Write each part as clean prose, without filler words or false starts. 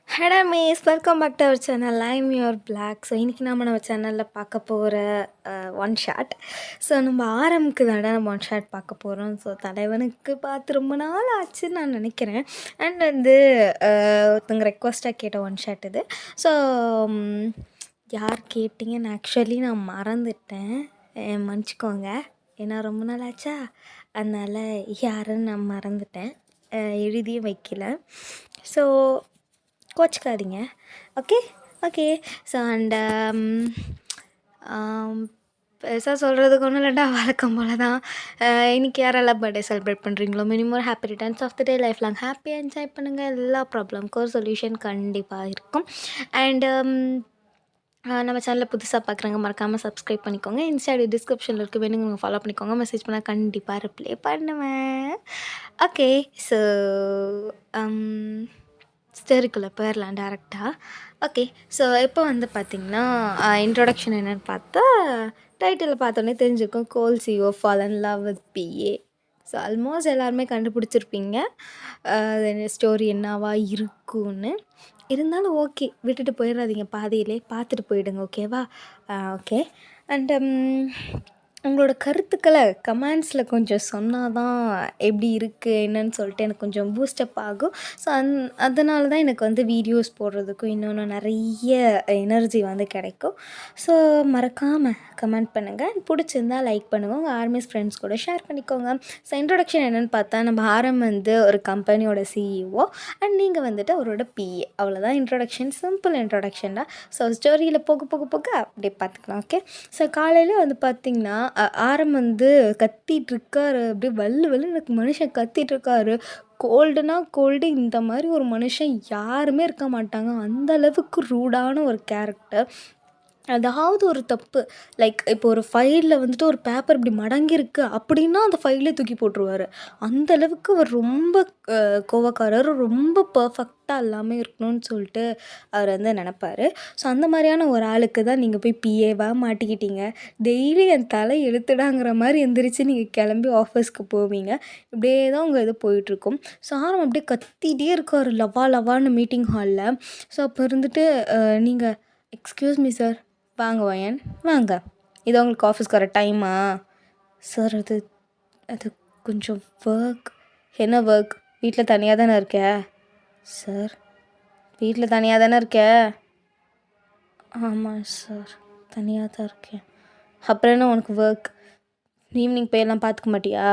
Hello miss, welcome back to our channel. I'm your blog. So இன்றைக்கி நம்ம சேனலில் பார்க்க போகிற ஒன் ஷாட். ஸோ நம்ம ஆரம்புக்கு தானே நம்ம ஒன் ஷாட் பார்க்க போகிறோம். ஸோ தலைவனுக்கு பார்த்து ரொம்ப நாள் ஆச்சுன்னு நான் நினைக்கிறேன். அண்ட் ஒருத்தங்க ரெக்வஸ்ட்டாக கேட்ட ஒன் ஷாட் இது. ஸோ யார் கேட்டிங்கன்னு ஆக்சுவலி நான் மறந்துட்டேன், மன்னிச்சிக்கோங்க. ஏன்னா ரொம்ப நாள் ஆச்சா, அதனால் யாருன்னு நான் மறந்துட்டேன், எழுதியும் வைக்கல. ஸோ கோச்சிக்காதீங்க. Okay okay. ஸோ பெருசாக சொல்கிறதுக்கு ஒன்றும் இல்லைடா, வழக்கம் போல் தான். இன்றைக்கி யாரெல்லாம் பர்த்டே செலிப்ரேட் பண்ணுறீங்களோ, minimum happy returns of the day, life long ஹாப்பியாக என்ஜாய் பண்ணுங்கள். எல்லா ப்ராப்ளம்க்கும் ஒரு சொல்யூஷன் கண்டிப்பாக இருக்கும். அண்டு நம்ம சேனலில் புதுசாக பார்க்குறாங்க, மறக்காமல் சப்ஸ்கிரைப் பண்ணிக்கோங்க. இன்ஸ்டாடி டிஸ்கிரிப்ஷனில் இருக்குது, வேணுங்க ஃபாலோ பண்ணிக்கோங்க. மெசேஜ் பண்ணால் கண்டிப்பாக ரிப்ளை பண்ணுவேன். ஓகே. ஸோ ஸ்டோரிக்குள்ளே போயிடலாம் டேரெக்டாக. ஓகே. ஸோ இப்போ பார்த்திங்கன்னா இன்ட்ரொடக்ஷன் என்னென்னு பார்த்தா, டைட்டில் பார்த்தோன்னே தெரிஞ்சுருக்கும், cold CEO fall in love with PA. So almost எல்லாருமே கண்டுபிடிச்சிருப்பீங்க அது ஸ்டோரி என்னவா இருக்குன்னு. இருந்தாலும் ஓகே, விட்டுட்டு போயிடாதீங்க, பாதியிலே பார்த்துட்டு போயிடுங்க. ஓகேவா? ஓகே. அண்டு உங்களோட கருத்துக்களை கமெண்ட்ஸில் கொஞ்சம் சொன்னால் தான் எப்படி இருக்குது என்னன்னு சொல்லிட்டு எனக்கு கொஞ்சம் பூஸ்டப் ஆகும். ஸோ அதனால தான் எனக்கு வீடியோஸ் போடுறதுக்கும் இன்னொன்று நிறைய எனர்ஜி கிடைக்கும். ஸோ மறக்காமல் கமெண்ட் பண்ணுங்கள், பிடிச்சிருந்தா லைக் பண்ணுங்கள், உங்கள் ஆர்மிஸ் ஃப்ரெண்ட்ஸ் கூட ஷேர் பண்ணிக்கோங்க. ஸோ இன்ட்ரொடக்ஷன் என்னென்னு பார்த்தா, நம்ம ஆரம் ஒரு கம்பெனியோட சிஇஓ அண்ட் நீங்கள் அவரோட பிஏ. அவ்வளோதான் இன்ட்ரொடக்ஷன், சிம்பிள் இன்ட்ரொடக்ஷன் தான். ஸோ ஸ்டோரியில் போக போக போக அப்படியே பார்த்துக்கலாம். ஓகே. ஸோ காலையில் பார்த்திங்கன்னா ஆரம் கத்திகிட்ருக்காரு, அப்படியே வல்லு எனக்கு மனுஷன் கத்திகிட்ருக்காரு. கோல்டுனா கோல்டு, இந்த மாதிரி ஒரு மனுஷன் யாருமே இருக்க மாட்டாங்க. அந்த அளவுக்கு ரூடான ஒரு கேரக்டர். அதாவது ஒரு தப்பு, லைக் இப்போ ஒரு ஃபைலில் ஒரு பேப்பர் இப்படி மடங்கியிருக்கு அப்படின்னா அந்த ஃபைலே தூக்கி போட்டுருவார். அந்தளவுக்கு அவர் ரொம்ப கோவக்காரர், ரொம்ப பர்ஃபெக்டாக எல்லாமே இருக்கணும்னு சொல்லிட்டு அவர் நினப்பார். ஸோ அந்த மாதிரியான ஒரு ஆளுக்கு தான் நீங்கள் போய் பிஏவாக மாட்டிக்கிட்டீங்க. டெய்லி என் தலை எழுத்துடாங்கிற மாதிரி எந்திரிச்சு நீங்கள் கிளம்பி ஆஃபீஸ்க்கு போவீங்க. இப்படியே தான் உங்கள் இது போயிட்டுருக்கும். ஸோ ஆரம் அப்படியே கத்திகிட்டே இருக்கார் லவா லவான்னு மீட்டிங் ஹாலில். ஸோ அப்போ நீங்கள் எக்ஸ்கியூஸ் மீ சார், வாங்க வயன் வாங்க, இது உங்களுக்கு ஆஃபீஸ்க்கு வர டைமா? சார் அது அது கொஞ்சம் ஒர்க். என்ன ஒர்க்? வீட்டில் தனியாக தானே இருக்க? சார் வீட்டில் தனியாக தானே இருக்க? ஆமாம் சார், தனியாக தான் இருக்கேன். அப்புறம் என்ன உனக்கு ஒர்க்? ஈவினிங் போயெல்லாம் பார்த்துக்க மாட்டியா?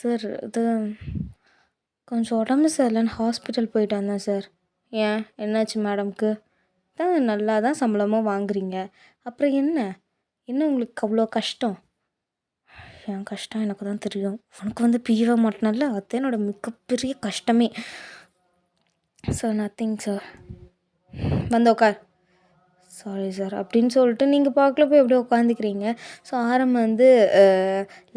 சார் இது கொஞ்சம் உடம்பு சரியில்லைன்னு ஹாஸ்பிட்டல் போயிட்டு வந்தேன் சார். ஏன், என்னாச்சு மேடம்க்கு? தான் நல்லா தான் சம்பளமும் வாங்குறீங்க, அப்புறம் என்ன என்ன உங்களுக்கு அவ்வளோ கஷ்டம்? என் கஷ்டம் எனக்கு தான் தெரியும், உனக்கு பிஏவ மாட்டினால அதுதான் என்னோடய மிகப்பெரிய கஷ்டமே. ஸோ நத்திங் சார், உட்கார். சாரி சார் அப்படின்னு சொல்லிட்டு நீங்கள் பார்க்கல போய் எப்படி உட்காந்துக்கிறீங்க. ஸோ ஆரம்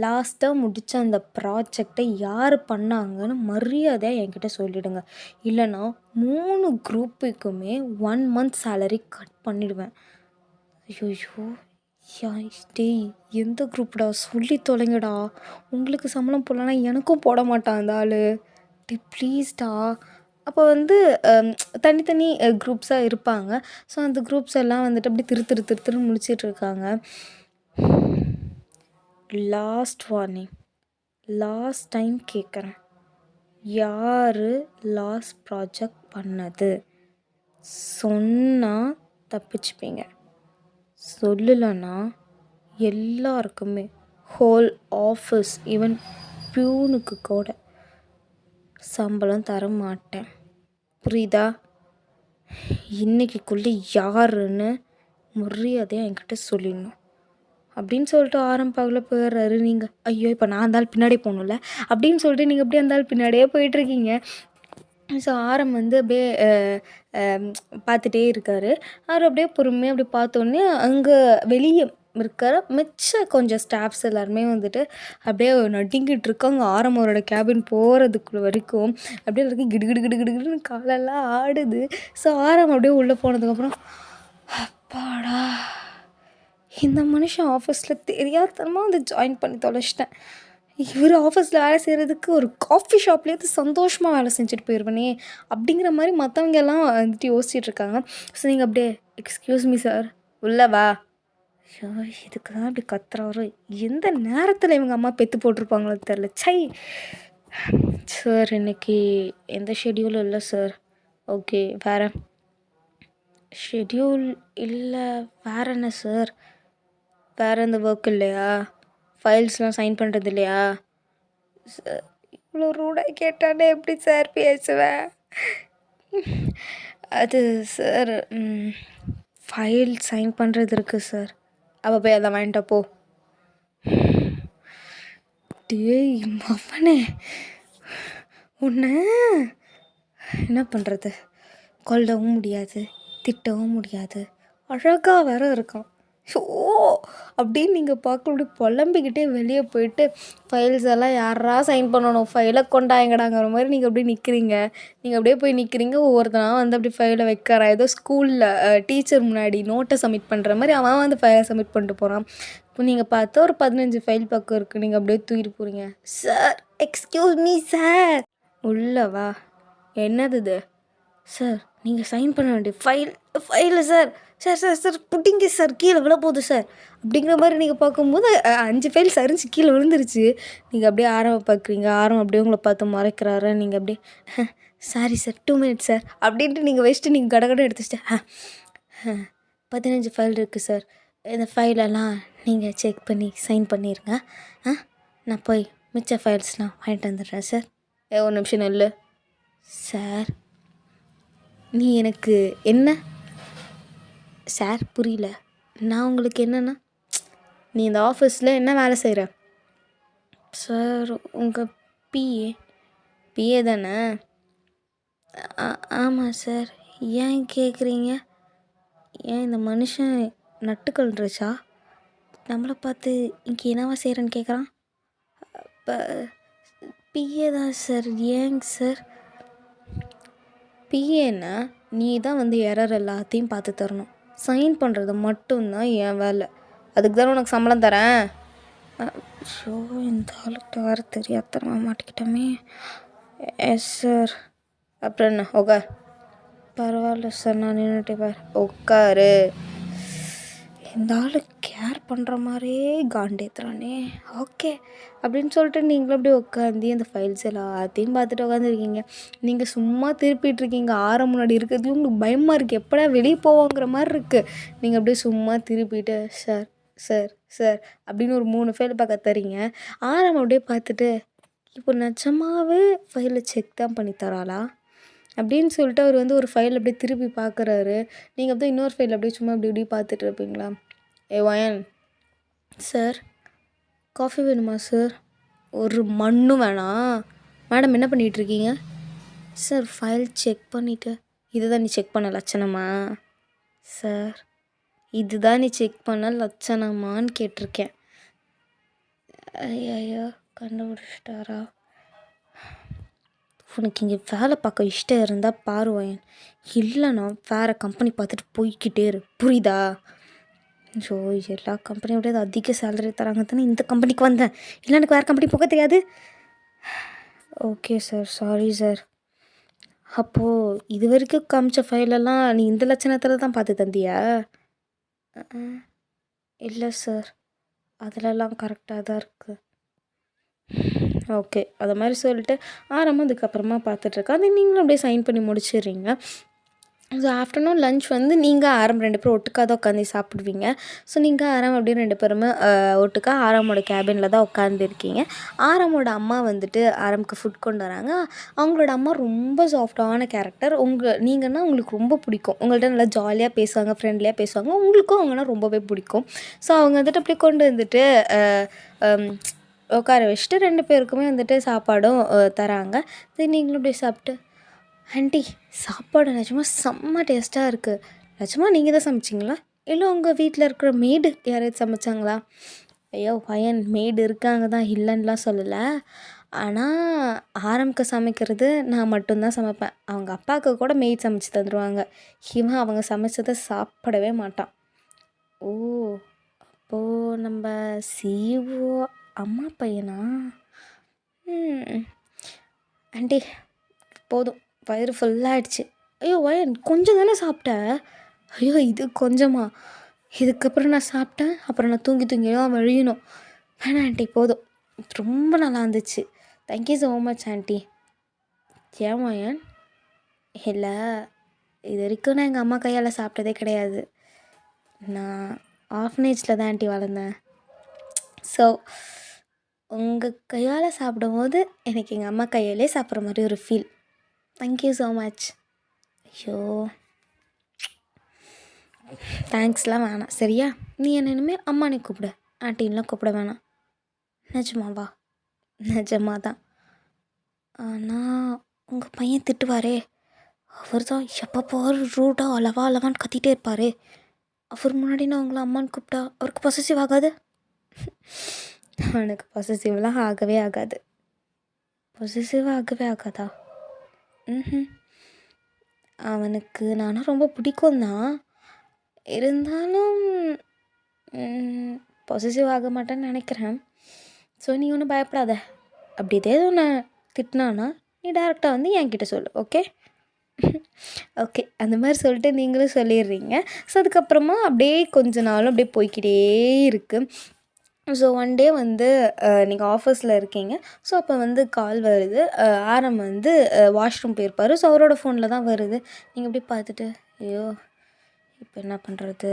லாஸ்ட்டாக முடித்த அந்த ப்ராஜெக்டை யார் பண்ணாங்கன்னு மரியாதையாக என்கிட்ட சொல்லிவிடுங்க, இல்லைனா 3 குரூப்புக்குமே 1 month சேலரி கட் பண்ணிவிடுவேன். ஐயோ டேய், எந்த குரூப்டா சொல்லி தொலைங்கடா, உங்களுக்கு சம்பளம் போடலன்னா எனக்கும் போட மாட்டான் அந்த ஆள். டே ப்ளீஸ்டா. அப்போ தனித்தனி குரூப்ஸாக இருப்பாங்க. ஸோ அந்த குரூப்ஸ் எல்லாம் அப்படி திருத்துன்னு முடிச்சிட்ருக்காங்க. லாஸ்ட் வார்னிங், லாஸ்ட் டைம் கேட்குறேன், யார் லாஸ்ட் ப்ராஜெக்ட் பண்ணது? சொன்னால் தப்பிச்சுப்பீங்க, சொல்லலைன்னா எல்லாருக்குமே ஹோல் ஆஃபீஸ் ஈவன் பியூனுக்கு கூட சம்பளம் தர மாட்டேன், புரியுதா? இன்றைக்குள்ளே யாருன்னு மரியாதையாக என்கிட்ட சொல்லிடணும் அப்படின்னு சொல்லிட்டு ஆரம்பாவில் போயிடுறாரு. நீங்கள் ஐயோ இப்போ நான் இருந்தாலும் பின்னாடி போகணும்ல அப்படின்னு சொல்லிட்டு நீங்கள் அப்படியே இருந்தாலும் பின்னாடியே போயிட்டுருக்கீங்க. ஸோ ஆரம் அப்படியே பார்த்துட்டே இருக்கார். அவர் அப்படியே பொறுமையாக அப்படி பார்த்தோன்னே அங்கே வெளியே இருக்கிற மிச்ச கொஞ்சம் ஸ்டாஃப்ஸ் எல்லாருமே அப்படியே நடுங்கிட்டு இருக்காங்க. ஆரம் அவரோட கேபின் போகிறதுக்குள்ள வரைக்கும் அப்படியே எல்லாருக்கும் கிடு கிடு கிடு கிடுன்னு காலெல்லாம் ஆடுது. ஸோ ஆரம் அப்படியே உள்ளே போனதுக்கப்புறம், அப்பாடா, இந்த மனுஷன் ஆஃபீஸில் தெரியாதனமாக ஜாயின் பண்ணி தொலைச்சிட்டேன், இவர் ஆஃபீஸில் வேலை செய்கிறதுக்கு ஒரு காஃபி ஷாப்லேயாவது சந்தோஷமாக வேலை செஞ்சுட்டு போயிடுவேனே அப்படிங்கிற மாதிரி மற்றவங்க எல்லாம் வந்துட்டு யோசிச்சுட்டு இருக்காங்க. ஸோ நீங்கள் அப்படியே எக்ஸ்கியூஸ் மீ சார் உள்ள வா. ஐயோ இதுக்கு தான் இப்படி கத்துறாரு. எந்த நேரத்தில் இவங்க அம்மா பெற்று போட்டிருப்பாங்களோ தெரில. சை சார் இன்னைக்கு எந்த ஷெட்யூலும் இல்லை சார். ஓகே வேறு ஷெட்யூல் இல்லை வேறு என்ன சார்? வேறு எந்த ஒர்க் இல்லையா? ஃபைல்ஸ்லாம் சைன் பண்ணுறது இல்லையா? சார் இவ்வளோ ரூடாக கேட்டானே எப்படி சார் பேசுவேன்? அது சார் ஃபைல் சைன் பண்ணுறது இருக்குது சார். அப்போ போய் அதை வாங்கிட்டா போ. டேய் மவனே உன்னை என்ன பண்ணுறது? கொல்லவும் முடியாது, திட்டவும் முடியாது. அழகாக வேற இருக்கான். ஸோ அப்படின்னு நீங்கள் பார்க்க அப்படியே புலம்பிக்கிட்டே வெளியே போயிட்டு ஃபைல்ஸ் எல்லாம் யாரா சைன் பண்ணணும், ஃபைலை கொண்டாங்கடாங்கிற மாதிரி நீங்கள் அப்படியே நிற்கிறீங்க. நீங்கள் அப்படியே போய் நிற்கிறீங்க. ஒவ்வொருத்தனா வந்து அப்படி ஃபைலை வைக்கிறான். ஏதோ ஸ்கூலில் டீச்சர் முன்னாடி நோட்டை சப்மிட் பண்ணுற மாதிரி அவன் வந்து ஃபைலை சப்மிட் பண்ணிட்டு போகிறான். இப்போ நீங்கள் பார்த்தா ஒரு 15 ஃபைல் பக்கம் இருக்குது. நீங்கள் அப்படியே தூக்கிட்டு போகிறீங்க. சார் எக்ஸ்கியூஸ் மீ சார் உள்ள வா. என்னது இது சார்? நீங்கள் சைன் பண்ண வேண்டிய file sir. Sir sir sir புட்டிங்க சார் கீழே விழ போகுது சார் அப்படிங்கிற மாதிரி நீங்கள் பார்க்கும்போது 5 ஃபைல் சரிஞ்சு கீழே விழுந்துருச்சு. நீங்கள் அப்படியே ஆரம்ப பார்க்குறீங்க. ஆரம் அப்படியே உங்களை பார்த்து மறைக்கிறாரு. நீங்கள் அப்படியே சாரி சார் 2 மினிட்ஸ் சார் அப்படின்ட்டு நீங்கள் வச்சுட்டு நீங்கள் கடகடை எடுத்துச்சிட்டு 15 ஃபைல் இருக்குது சார். இந்த ஃபைலெல்லாம் நீங்கள் செக் பண்ணி சைன் பண்ணிடுங்க. நான் போய் மிச்ச ஃபைல்ஸ்லாம் வாங்கிட்டு வந்துடுறேன் சார். ஒரு நிமிஷம் இல்லை சார். நீ எனக்கு என்ன சார்? புரியல. நான் உங்களுக்கு என்னென்னா நீ இந்த ஆஃபீஸில் என்ன வேலை செய்கிற? சார் உங்கள் பிஏ தானே? ஆமாம் சார். ஏன் கேட்குறீங்க? ஏன் இந்த மனுஷன் நட்டுக்கல்றச்சா? நம்மளை பார்த்து இங்கே என்னவா செய்கிறேன்னு கேட்குறான். இப்போ பிஏ தான் சார். ஏங்க சார்? பிஏன்னா நீ தான் வந்து எரர் எல்லாத்தையும் பார்த்து தரணும். சைன் பண்ணுறது மட்டும்தான் என் வேலை. அதுக்கு தானே உனக்கு சம்பளம் தரேன். ஸோ இந்த ஆளுக்கிட்ட வேறு தெரியாதனமா மாட்டிக்கிட்டோமே. Yes sir. அப்புறம் என்ன உட்கார். பரவாயில்ல சார் நான் நின்றுட்டே பார். உட்காரு. இந்த ஆள் கேர் பண்ணுற மாதிரியே காண்டேத்துறானே. ஓகே அப்படின்னு சொல்லிட்டு நீங்களும் அப்படியே உட்காந்து அந்த ஃபைல்ஸ் எல்லாத்தையும் பார்த்துட்டு உட்காந்துருக்கீங்க. நீங்கள் சும்மா திருப்பிகிட்ருக்கீங்க. ஆரம் முன்னாடி இருக்கிறது உங்களுக்கு பயமாக இருக்குது. எப்படா வெளியே போவோங்கிற மாதிரி இருக்குது. நீங்கள் அப்படியே சும்மா திருப்பிட்டு சார் சார் சார் அப்படின்னு ஒரு 3 ஃபைல் பார்க்க தரீங்க. ஆரம் அப்படியே பார்த்துட்டு இப்போ நிஜமாவே ஃபைலை செக் தான் பண்ணி தராளா அப்படின்னு சொல்லிட்டு அவர் வந்து ஒரு ஃபைல் அப்படியே திருப்பி பார்க்குறாரு. நீங்கள் அப்படியே இன்னொரு ஃபைல் அப்படியே சும்மா இப்படி இப்படி பார்த்துட்டு இருப்பீங்களா? வயன் சார் காஃபி வேணுமா சார்? ஒரு மண்ணும் வேணாம். மேடம் என்ன பண்ணிகிட்ருக்கீங்க? சார் ஃபைல் செக் பண்ணிவிட்டு இதுதான் நீ செக் பண்ண லட்சணமா? சார் இதுதான் நீ செக் பண்ண லட்சணமான்னு கேட்டிருக்கேன். ஐயோ கண்டுபிடிச்சிட்டாரா? உனக்கு இங்கே வேலை பார்க்க இஷ்டம் இருந்தால் பாருவாயன், இல்லைனா வேறு கம்பெனி பார்த்துட்டு போய்கிட்டே இரு. புரியுதா? ஸோ எல்லா கம்பெனியோட அதிக சேலரி தராங்க தானே இந்த கம்பெனிக்கு வந்தேன். இல்லை எனக்கு வேறு கம்பெனி போக தெரியாது. Okay sir sorry sir. அப்போது இது வரைக்கும் காமிச்ச ஃபைலெல்லாம் நீ இந்த லட்சணத்தில் தான் பார்த்து தந்தியா? இல்லை சார் அதிலெல்லாம் கரெக்டாக தான் இருக்குது. ஓகே அது மாதிரி சொல்லிட்டு அதுக்கப்புறமா பார்த்துட்ருக்கா. அது நீங்களும் அப்படியே சைன் பண்ணி முடிச்சிடுறீங்க. ஸோ ஆஃப்டர்நூன் லன்ச் வந்து நீங்கள் 2 பேரும் ஒட்டுக்காக தான் உட்காந்து சாப்பிடுவீங்க. ஸோ நீங்கள் அப்படியே 2 பேருமே ஒட்டுக்கா ஆரமோட கேபினில் தான் உட்காந்துருக்கீங்க. ஆரமோட அம்மா வந்துட்டு ஆரமுக்கு ஃபுட் கொண்டு வராங்க. அவங்களோட அம்மா ரொம்ப சாஃப்டான கேரக்டர். நீங்கன்னா உங்களுக்கு ரொம்ப பிடிக்கும். உங்கள்கிட்ட நல்லா ஜாலியாக பேசுவாங்க, ஃப்ரெண்ட்லியாக பேசுவாங்க. உங்களுக்கும் அவங்கன்னா ரொம்பவே பிடிக்கும். ஸோ அவங்க வந்துட்டு அப்படியே கொண்டு வந்துட்டு உட்கார வச்சுட்டு 2 பேருக்குமே வந்துட்டு சாப்பாடும் தராங்க. சரி நீங்களும் அப்படியே சாப்பிட்டு ஆண்டி சாப்பாடு நிஜமாக செம்ம டேஸ்ட்டாக இருக்குது. நிஜமாக நீங்கள் தான் சமைச்சிங்களா இல்லை உங்கள் வீட்டில் இருக்கிற மெய்டு யாராவது சமைச்சாங்களா? ஐயோ பையன் மெய்டு இருக்காங்க தான், இல்லைன்னுலாம் சொல்லலை. ஆனால் ஆரம்புக்கு சமைக்கிறது நான் மட்டும்தான் சமைப்பேன். அவங்க அப்பாவுக்கு கூட மெய்ட் சமைச்சு தந்துடுவாங்க. இவன் அவங்க சமைச்சதை சாப்பிடவே மாட்டான். ஓ அப்போது நம்ம சிஓ அம்மா பையனா? ம். ஆண்டி போதும், வயிறு ஃபுல்லாகிடுச்சு. ஐயோ வயன் கொஞ்சம் தானே சாப்பிட்டேன். ஐயோ இது கொஞ்சமா? இதுக்கப்புறம் நான் சாப்பிட்டேன், அப்புறம் நான் தூங்கி தூங்கி தான் வழியணும். வேணாம் ஆண்டி போதும். ரொம்ப நல்லா இருந்துச்சு. Thank you so much aunty. ஏன் வயன்? இல்லை, இது வரைக்கும் நான் எங்கள் அம்மா கையால் சாப்பிட்டதே கிடையாது. நான் ஆர்ஃபனேஜில் தான் ஆண்டி வளர்ந்தேன். ஸோ உங்கள் கையால் சாப்பிடும்போது எனக்கு எங்கள் அம்மா கையாலே சாப்பிட்ற மாதிரி ஒரு ஃபீல். Thank you so much. ஐயோ தேங்க்ஸ்லாம் வேணாம் சரியா? நீ என்ன இனிமேல் அம்மானே கூப்பிடு, ஆண்டின்லாம் கூப்பிட வேணாம். நிஜமாவா? நிஜமாக தான். ஆனால் உங்கள் பையன் திட்டுவாரே, அவர் தான் எப்போ பாரு ரூடாக அளவா அளவான்னு கத்திட்டே இருப்பார். அவர் முன்னாடி நான் உங்களை அம்மான்னு கூப்பிட்டா அவருக்கு பொசசிவ் ஆகாது? அவனுக்கு பொசசிவ்லாம் ஆகவே ஆகாது. பொசசிவ் ஆகவே ஆகாதா? ம். அவனுக்கு நானும் ரொம்ப பிடிக்கும் தான், இருந்தாலும் பொசசிவ் ஆக மாட்டேன்னு நினைக்கிறேன். ஸோ நீ ஒன்றும் பயப்படாத. அப்படி ஏதோ ஒன்று திட்டினானா நீ டேரெக்டாக வந்து என்கிட்ட சொல்லு. ஓகே? ஓகே, அந்த மாதிரி சொல்லிட்டு நீங்களும் சொல்லிடுறீங்க. ஸோ அதுக்கப்புறமா அப்படியே கொஞ்ச நாளும் அப்படியே போய்க்கிட்டே இருக்குது. ஸோ ஒன் டே வந்து நீங்கள் ஆஃபீஸில் இருக்கீங்க. ஸோ அப்போ வந்து கால் வருது. ஆரம் வந்து வாஷ்ரூம் போயிருப்பார். ஸோ அவரோட ஃபோனில் தான் வருது. நீங்கள் அப்படியே பார்த்துட்டு ஐயோ இப்போ என்ன பண்ணுறது,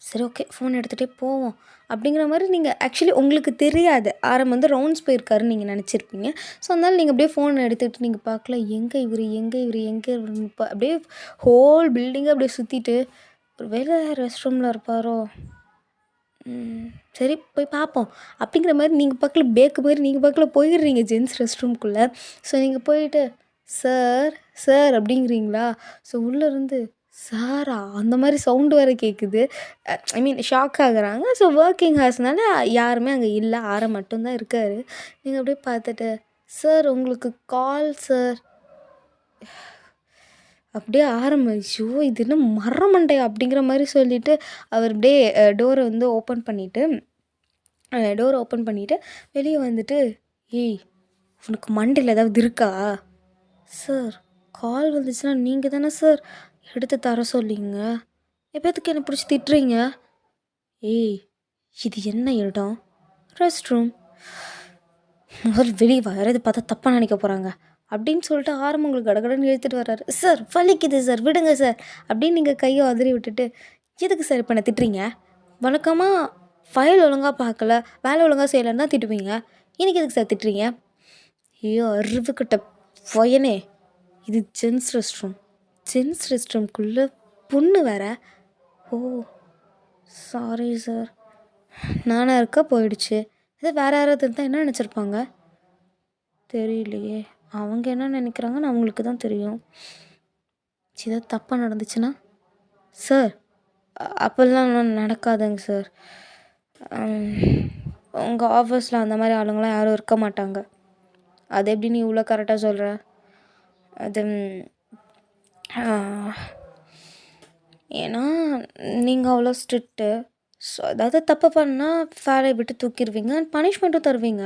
சரி ஓகே ஃபோன் எடுத்துகிட்டே போவோம் அப்படிங்கிற மாதிரி நீங்கள் ஆக்சுவலி உங்களுக்கு தெரியாது ஆரம் வந்து ரவுண்ட்ஸ் போயிருக்காருன்னு நீங்கள் நினச்சிருப்பீங்க. ஸோ அதனால் நீங்கள் அப்படியே ஃபோன் எடுத்துக்கிட்டு நீங்கள் பார்க்கல எங்கே இவர் இப்போ அப்படியே ஹோல் பில்டிங்கை அப்படியே சுற்றிட்டு ஒரு வேளை ரெஸ்ட் ரூமில் இருப்பாரோ, சரி போய் பார்ப்போம் அப்படிங்கிற மாதிரி நீங்கள் பக்கத்தில் பேக்கு மாதிரி நீங்கள் பக்கத்தில் போயிடுறீங்க ஜென்ஸ் ரெஸ்ட் ரூம்குள்ளே. ஸோ நீங்கள் போயிட்டு சார் சார் அப்படிங்கிறீங்களா? ஸோ உள்ளேருந்து சாரா அந்த மாதிரி சவுண்டு வேறு கேட்குது. ஐ மீன் ஷாக் ஆகுறாங்க. ஸோ ஒர்க்கிங் ஹார்ஸ்னால யாருமே அங்கே இல்லை, ஆரம் மட்டும்தான் இருக்கார். நீங்கள் அப்படியே பார்த்துட்டு சார் உங்களுக்கு கால் சார் அப்படியே ஆரம்பிச்சோ இது என்ன மரமண்டையா அப்படிங்கிற மாதிரி சொல்லிவிட்டு அவர் அப்படியே டோரை வந்து ஓப்பன் பண்ணிவிட்டு வெளியே வந்துட்டு ஏய் உனக்கு மண்டையில் ஏதாவது இருக்கா? சார் கால் வந்துச்சுன்னா நீங்கள் தானே சார் எடுத்து தர சொல்லிங்க, எப்போதுக்கு என்னை பிடிச்சி திட்டுறீங்க? ஏய் இது என்ன இடம்? Rest room. முதல் வெளியே யாராவது பார்த்தா தப்பாக நினைக்க போகிறாங்க அப்படின்னு சொல்லிட்டு ஆரம்பம் உங்களுக்கு கடகடன்னு இழுத்துட்டு வர்றாரு. சார் வலிக்குது சார் விடுங்க சார் அப்படின்னு நீங்கள் கையை உதறி விட்டுட்டு எதுக்கு சார் இப்போ என்ன திட்டுறீங்க? வழக்கமாக ஃபைல் ஒழுங்காக பார்க்கல, வேலை ஒழுங்காக செய்யலைன்னு தான் திட்டுவீங்க, எனக்கு எதுக்கு சார் திட்டுறீங்க? ஐயோ அறிவுக்கிட்ட பொயனே, இது ஜென்ஸ் ரெஸ்ட் ரூம்குள்ளே பொண்ணு வேற. ஓ சாரி சார், நானாக இருக்க போயிடுச்சு. இது வேறு யாராவது இருந்தால் என்ன நினச்சிருப்பாங்க தெரியலையே. அவங்க என்ன நினைக்கிறாங்கன்னு அவங்களுக்கு தான் தெரியும். ஏதாவது தப்பாக நடந்துச்சுன்னா சார் அப்போல்லாம் நடக்காதுங்க சார். உங்கள் ஆஃபீஸில் அந்த மாதிரி ஆளுங்களாம் யாரும் இருக்க மாட்டாங்க. அது எப்படி நீ இவ்வளோ கரெக்டாக சொல்கிற? அது ஏன்னா நீங்கள் அவ்வளோ ஸ்ட்ரிக்ட்டு. ஸோ அதாவது தப்பு பண்ணால் வேலையை விட்டு தூக்கிடுவீங்க, பனிஷ்மெண்ட்டும் தருவீங்க.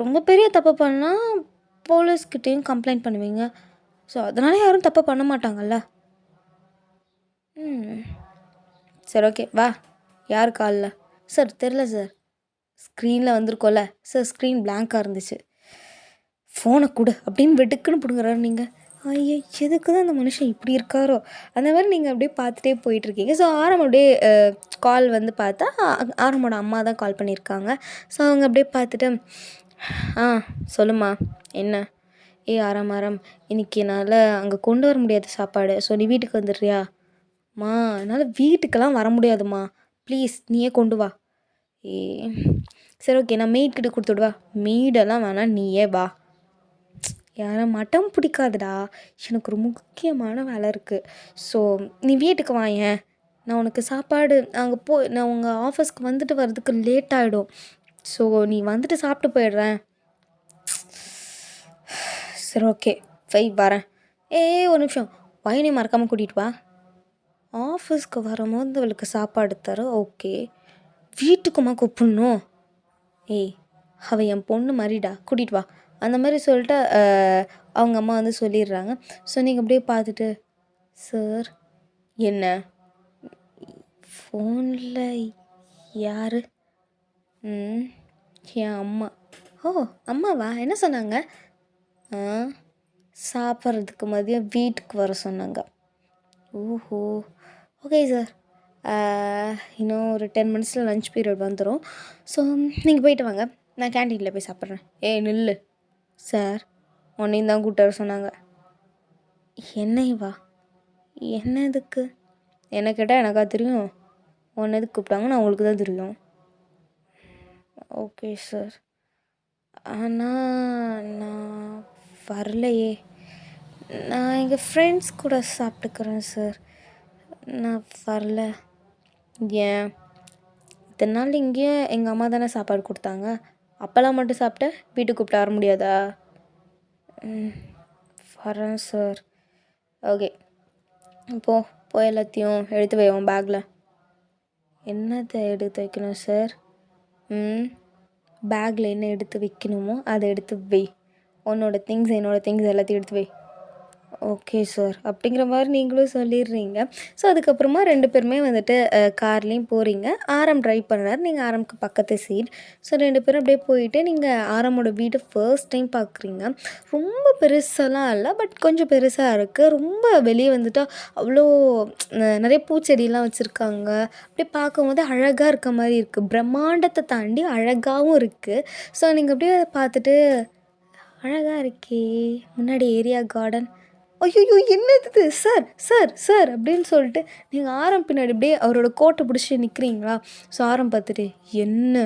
ரொம்ப பெரிய தப்பு பண்ணால் போலீஸ்கிட்டேயும் கம்ப்ளைண்ட் பண்ணுவீங்க. ஸோ அதனால் யாரும் தப்பு பண்ண மாட்டாங்கல்ல. சரி ஓகே வா. யார் காலில்? சார் தெரில சார், ஸ்க்ரீனில் வந்திருக்கோல்ல சார், ஸ்க்ரீன் பிளாங்காக இருந்துச்சு. ஃபோனை கொடு அப்படின்னு வெடுக்குன்னு பிடுங்குறாரு. நீங்கள் ஐயோ எதுக்கு தான் அந்த மனுஷன் இப்படி இருக்காரோ அந்த மாதிரி நீங்கள் அப்படியே பார்த்துட்டே போயிட்டுருக்கீங்க. ஸோ ஆரம் அப்படியே கால் வந்து பார்த்தா ஆரமோட அம்மா தான் கால் பண்ணியிருக்காங்க. ஸோ அவங்க அப்படியே பார்த்துட்டு சொல்லுமா என்ன? ஆரம் இன்றைக்கி என்னால் அங்கே கொண்டு வர முடியாது சாப்பாடு, ஸோ நீ வீட்டுக்கு வந்துடுறியா? மா என்னால் வீட்டுக்கெல்லாம் வர முடியாதுமா, ப்ளீஸ் நீயே கொண்டு வா. சரி ஓகே நான் மெய்ட்கிட்ட கொடுத்துடுவா. மெய்டெல்லாம் வேணாம், நீயே வா. யாரை மட்டம் பிடிக்காதுடா, எனக்கு ஒரு முக்கியமான வேலை இருக்குது. ஸோ நீ வீட்டுக்கு வாயேன், நான் உனக்கு சாப்பாடு அங்கே நான் உங்கள் ஆஃபீஸ்க்கு வந்துட்டு வர்றதுக்கு லேட் ஆகிடும். ஸோ நீ வந்துட்டு சாப்பிட்டு போயிடுறேன். சரி ஓகே வரேன். ஒரு நிமிஷம், வயனை மறக்காமல் கூட்டிகிட்டு வா. ஆஃபீஸ்க்கு வரும்போது அவளுக்கு சாப்பாடு தர ஓகே, வீட்டுக்குமா கூப்பிடணும்? அவள் என் பொண்ணு மாதிரிடா, கூட்டிகிட்டு வா அந்த மாதிரி சொல்லிட்டு அவங்க அம்மா வந்து சொல்லிடுறாங்க. ஸோ நீங்கள் அப்படியே பார்த்துட்டு, சார் என்ன ஃபோனில் யார்? என் அம்மா. ஓ அம்மாவா, என்ன சொன்னாங்க? சாப்பிட்றதுக்கு மதியம் வீட்டுக்கு வர சொன்னாங்க. ஓஹோ ஓகே சார், இன்னும் ஒரு 10 மினிட்ஸில் லன்ச் பீரியட் வந்துடும். ஸோ நீங்கள் போயிட்டு வாங்க, நான் கேன்டீனில் போய் சாப்பிட்றேன். நில்லு சார், உன்னையும் தான் கூப்பிட்டு வர சொன்னாங்க. என்னைவா? என்ன எதுக்கு? என்ன கேட்டால் எனக்கா தெரியும்? உன்னை எதுக்கு கூப்பிட்டாங்க நான் உங்களுக்கு தான் தெரியும். ஓகே சார், ஆனால் நான் வரலையே, நான் எங்கள் ஃப்ரெண்ட்ஸ் கூட சாப்பிட்டுக்கிறேன் சார், நான் வரல. ஏன்? இத்தனை நாள் இங்கேயும் எங்கள் அம்மா தானே சாப்பாடு கொடுத்தாங்க, அப்போல்லாம் மட்டும் சாப்பிட்ட வீட்டுக்கு கூப்பிட்டு வர முடியாதா? வரேன் சார். ஓகே போய் எல்லாத்தையும் எடுத்து வை உன் பேக்கில். என்னத்தை எடுத்து வைக்கணும் சார்? பேக்கில் என்ன எடுத்து வைக்கணுமோ அதை எடுத்து வை. உன்னோட திங்ஸ் என்னோடய திங்ஸ் எல்லாத்தையும் எடுத்து வை. ஓகே சார் அப்படிங்கிற மாதிரி நீங்களும் சொல்லிடுறீங்க. ஸோ அதுக்கப்புறமா 2 பேருமே வந்துட்டு கார்லேயும் போகிறீங்க. ஆரம் ட்ரைவ் பண்ணுறாரு, நீங்கள் ஆரம்க்கு பக்கத்து சீட். ஸோ 2 பேரும் அப்படியே போயிட்டு நீங்கள் ஆரமோட வீட்டை ஃபர்ஸ்ட் டைம் பார்க்குறீங்க. ரொம்ப பெருசாலாம் இல்லை, பட் கொஞ்சம் பெருசாக இருக்குது. ரொம்ப வெளியே வந்துட்டு அவ்வளோ நிறைய பூச்செடியெலாம் வச்சுருக்காங்க. அப்படியே பார்க்கும்போது அழகாக இருக்க மாதிரி இருக்குது. பிரம்மாண்டத்தை தாண்டி அழகாகவும் இருக்குது. ஸோ நீங்கள் அப்படியே பார்த்துட்டு, அழகாக இருக்கே முன்னாடி ஏரியா கார்டன், ஐயோ என்னது சார் சார் சார் அப்படின்னு சொல்லிட்டு நீங்கள் ஆரம் பின்னாடி அப்படியே அவரோட கோட்டை பிடிச்சி நிற்கிறீங்களா? ஸோ ஆரம் பார்த்துட்டு, என்ன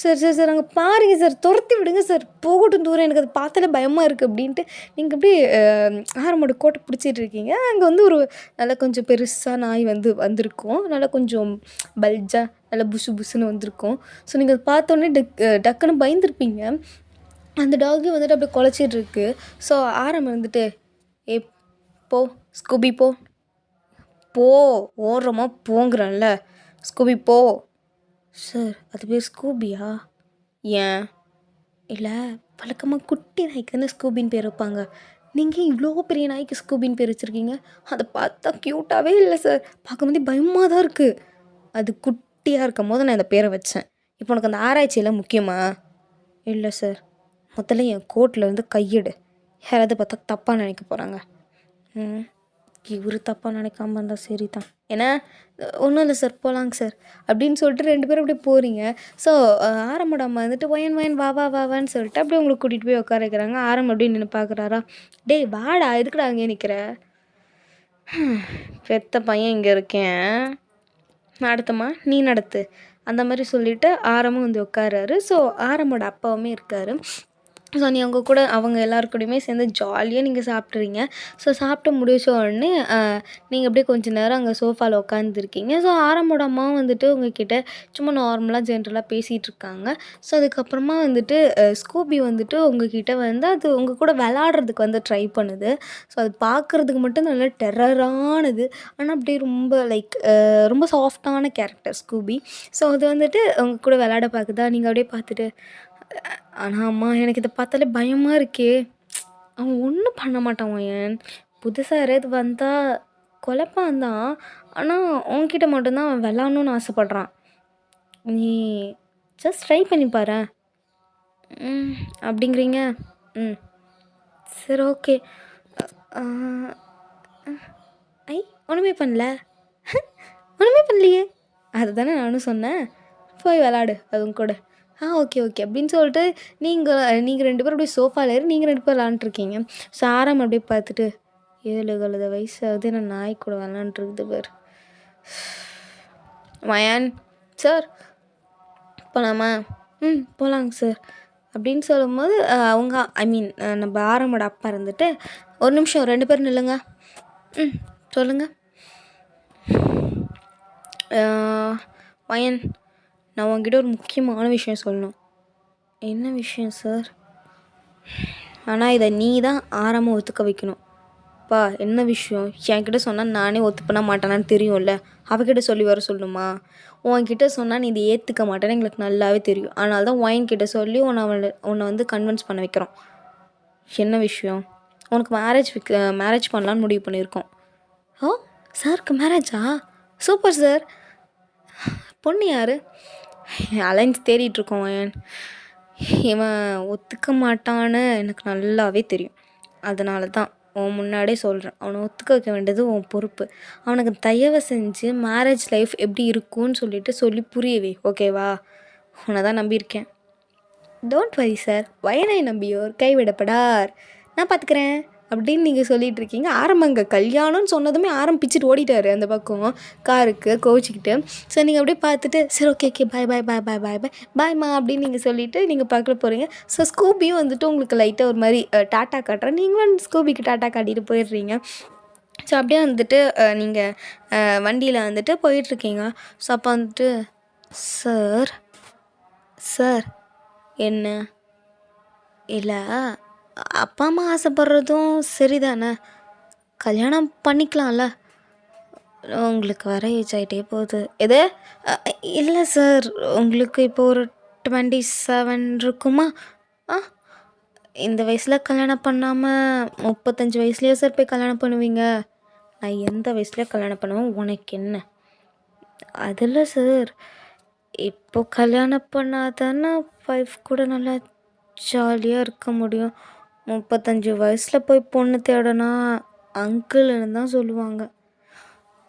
சார் சார் சார் அங்கே பாருங்கள் சார், துரத்தி விடுங்க சார், போகட்டும் தூரம், எனக்கு அது பார்த்தாலே பயமாக இருக்குது அப்படின்ட்டு நீங்கள் அப்படியே ஆரமோட கோட்டை பிடிச்சிட்டு இருக்கீங்க. அங்கே வந்து ஒரு நல்லா கொஞ்சம் பெருசாக நாய் வந்திருக்கும், நல்லா கொஞ்சம் பல்ஜாக நல்லா புஷு புஷுன்னு வந்திருக்கும். ஸோ நீங்கள் அதை பார்த்தோன்னே டக்குன்னு பயந்துருப்பீங்க. அந்த டாகி வந்துட்டு அப்படியே குலைச்சிட்டு இருக்கு. ஸோ ஆரம் வந்துட்டு, போ ஸ்கூபி போ ஓடுறோமா போங்கிறேன்ல, ஸ்கூபி போ. சார் அது பேர் ஸ்கூபியா? ஏன் இல்லை, வழக்கமாக குட்டி நாய்க்கு தானே ஸ்கூபின்னு பேர் வைப்பாங்க, நீங்கள் இவ்வளோ பெரிய நாய்க்கு ஸ்கூபின்னு பேர் வச்சுருக்கீங்க. அதை பார்த்தா க்யூட்டாகவே இல்லை சார், பார்க்கும்போதே பயமாக தான் இருக்குது. அது குட்டியாக இருக்கும் போது நான் இந்த பேரை வச்சேன். இப்போ உனக்கு அந்த ஆராய்ச்சியெல்லாம் முக்கியமா? இல்லை சார், முதல்ல என் கோட்டில் வந்து கையெடு, யாராவது பார்த்தா தப்பாக நினைக்க போகிறாங்க. இவர் தப்பாக நினைக்காம இருந்தால் சரி தான். ஏன்னா ஒன்றும் இல்லை சார், போகலாங்க சார் அப்படின்னு சொல்லிட்டு 2 பேரும் அப்படியே போகிறீங்க. ஸோ ஆரம்போட அம்மா வந்துட்டு ஒயன் வான்னு சொல்லிட்டு அப்படியே உங்களுக்கு கூட்டிகிட்டு போய் உட்கார வைக்கிறாங்க. ஆரம் அப்படின்னு நின்று பார்க்குறாரா, டேய் வாடா, எதுக்குடா அங்கே நிற்கிற? பெத்த பையன் இங்கே இருக்கேன், நடத்துமா நீ நடத்து அந்த மாதிரி சொல்லிவிட்டு ஆரமும் வந்து உட்காராரு. ஸோ ஆரமோட அப்பாவுமே இருக்கார். ஸோ நீ அவங்க கூட அவங்க எல்லாருக்கூடையுமே சேர்ந்து ஜாலியாக நீங்கள் சாப்பிட்றீங்க. ஸோ சாப்பிட்டு முடிச்ச உடனே நீங்கள் அப்படியே கொஞ்சம் நேரம் அங்கே சோஃபாவில் உட்காந்துருக்கீங்க. ஸோ ஆரம்போட அம்மாவும் வந்துட்டு உங்ககிட்ட சும்மா நார்மலாக ஜென்ரலாக பேசிகிட்டு இருக்காங்க. ஸோ அதுக்கப்புறமா வந்துட்டு ஸ்கூபி வந்துட்டு உங்ககிட்ட வந்து அது உங்கள் கூட விளாட்றதுக்கு வந்து ட்ரை பண்ணுது. ஸோ அது பார்க்குறதுக்கு மட்டும் நல்லா டெரரானது, ஆனால் அப்படியே ரொம்ப ரொம்ப சாஃப்டான கேரக்டர் ஸ்கூபி. ஸோ அது வந்துட்டு உங்கள் கூட விளாட பார்க்குதா, நீங்கள் அப்படியே பார்த்துட்டு, ஆனால் அம்மா எனக்கு இதை பார்த்தாலே பயமாக இருக்கே, அவன் ஒன்றும் பண்ண மாட்டான் ஏன், புதுசாக யாராவது வந்தால் குழப்பான் தான், ஆனால் உன்கிட்ட மட்டும்தான் அவன் விளாட்ணுன்னு ஆசைப்பட்றான், நீ ஜஸ்ட் ட்ரை பண்ணி பாரு அப்படிங்கிறீங்க. சரி ஓகே. ஒன்றுமே பண்ணல ஒன்றுமே பண்ணலையே, அதுதானே நானும் சொன்னேன், போய் விளாடு அதுவும் கூட. ஓகே அப்படின்னு சொல்லிட்டு நீங்கள் 2 பேரும் அப்படியே சோஃபாவில் ஏறி நீங்கள் 2 பேர் விளாண்டுருக்கீங்க. ஸோ ஆரம் அப்படியே பார்த்துட்டு, 7 கழுத வயசாகுது நான் நாய் கூட விளாண்டுருக்குது பேர். மயான் சார் போகலாமா? போகலாங்க சார் அப்படின்னு சொல்லும்போது அவங்க நம்ம ஆரமோட அப்பா இருந்துட்டு, ஒரு நிமிஷம் 2 பேர் நில்லுங்க. சொல்லுங்கள் மயன், நான் உங்ககிட்ட ஒரு முக்கியமான விஷயம் சொல்லணும். என்ன விஷயம் சார்? ஆனால் இதை நீ தான் ஆரமாக ஒத்துக்க வைக்கணும். பா என்ன விஷயம்? என்கிட்ட சொன்னால் நானே ஒத்துப்பண்ண மாட்டேனான்னு தெரியும்ல, அவகிட்ட சொல்லி வர சொல்லணுமா? உன்கிட்ட சொன்னால் நீ இதை ஏற்றுக்க மாட்டேன்னு எங்களுக்கு நல்லாவே தெரியும். அதனால தான் ஒயின்கிட்ட சொல்லி உன்னை வந்து கன்வின்ஸ் பண்ண வைக்கிறோம். என்ன விஷயம்? உனக்கு மேரேஜ் பண்ணலான்னு முடிவு பண்ணியிருக்கோம். ஓ, சாருக்கு மேரேஜா? Super sir. பொண்ணு யார்? அலைன்ஸ் தேடிட்டுருக்கோம் ஒயன். இவன் ஒத்துக்க மாட்டான்னு எனக்கு நல்லாவே தெரியும். அதனால தான் உன் முன்னாடியே சொல்கிறேன், அவனை ஒத்துக்க வைக்க வேண்டியது உன் பொறுப்பு. அவனுக்கு தயவு செஞ்சு மேரேஜ் லைஃப் எப்படி இருக்குன்னு சொல்லி புரியவே, ஓகேவா? உன்னை தான் நம்பியிருக்கேன். டோன்ட் வரி சார், வயனை நம்பியோர் கைவிடப்படார், நான் பார்த்துக்கிறேன் அப்படின்னு நீங்கள் சொல்லிகிட்டு இருக்கீங்க. ஆரம்பங்க கல்யாணம்னு சொன்னதுமே ஆரம்பிச்சுட்டு ஓடிட்டார் அந்த பக்கம் காருக்கு கோச்சிக்கிட்டு. ஸோ நீங்கள் அப்படியே பார்த்துட்டு சரி ஓகே பாய் பாய் பாய் பாய் பாய் பாய் பாய்மா அப்படின்னு நீங்கள் சொல்லிவிட்டு நீங்கள் பார்க்க போகிறீங்க. ஸோ ஸ்கூபியும் வந்துட்டு உங்களுக்கு லைட்டாக ஒரு மாதிரி டாட்டா காட்டுறேன், நீங்களும் ஸ்கூபிக்கு டாட்டா காட்டிட்டு போயிடுறீங்க. ஸோ அப்படியே வந்துட்டு நீங்கள் வண்டியில் வந்துட்டு போயிட்டுருக்கீங்க. ஸோ அப்போ வந்துட்டு சார் என்ன இல்லை, அப்பா அம்மா ஆசைப்படுறதும் சரிதானே, கல்யாணம் பண்ணிக்கலாம்ல, உங்களுக்கு வர ஏஜ் ஆகிட்டே போகுது. எது? இல்லை சார், உங்களுக்கு இப்போ ஒரு 27 இருக்குமா? இந்த வயசில் கல்யாணம் பண்ணாமல் 35 வயசுலேயே சார் போய் கல்யாணம் பண்ணுவீங்க? நான் எந்த வயசுலேயே கல்யாணம் பண்ணுவேன், உனக்கு என்ன? அதில் சார், இப்போ கல்யாணம் பண்ணாதானே ஒய்ஃப் கூட நல்லா ஜாலியாக இருக்க முடியும். 35 வயசில் போய் பொண்ணு தேடனா அங்கிள்னு தான் சொல்லுவாங்க.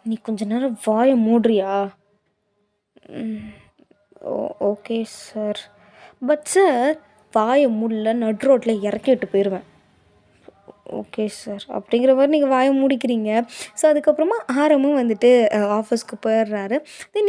நீ கொஞ்ச நேரம் வாயை மூடுறியா? Okay sir. பட் சார், வாயை மூடல நடு ரோட்டில் இறக்கி விட்டு போயிடுவேன். ஓகே சார் அப்படிங்கிற மாதிரி நீங்கள் வாயை மூடிக்கிறீங்க. ஸோ அதுக்கப்புறமா ஆரமும் வந்துட்டு ஆஃபீஸ்க்கு போயிடுறாரு.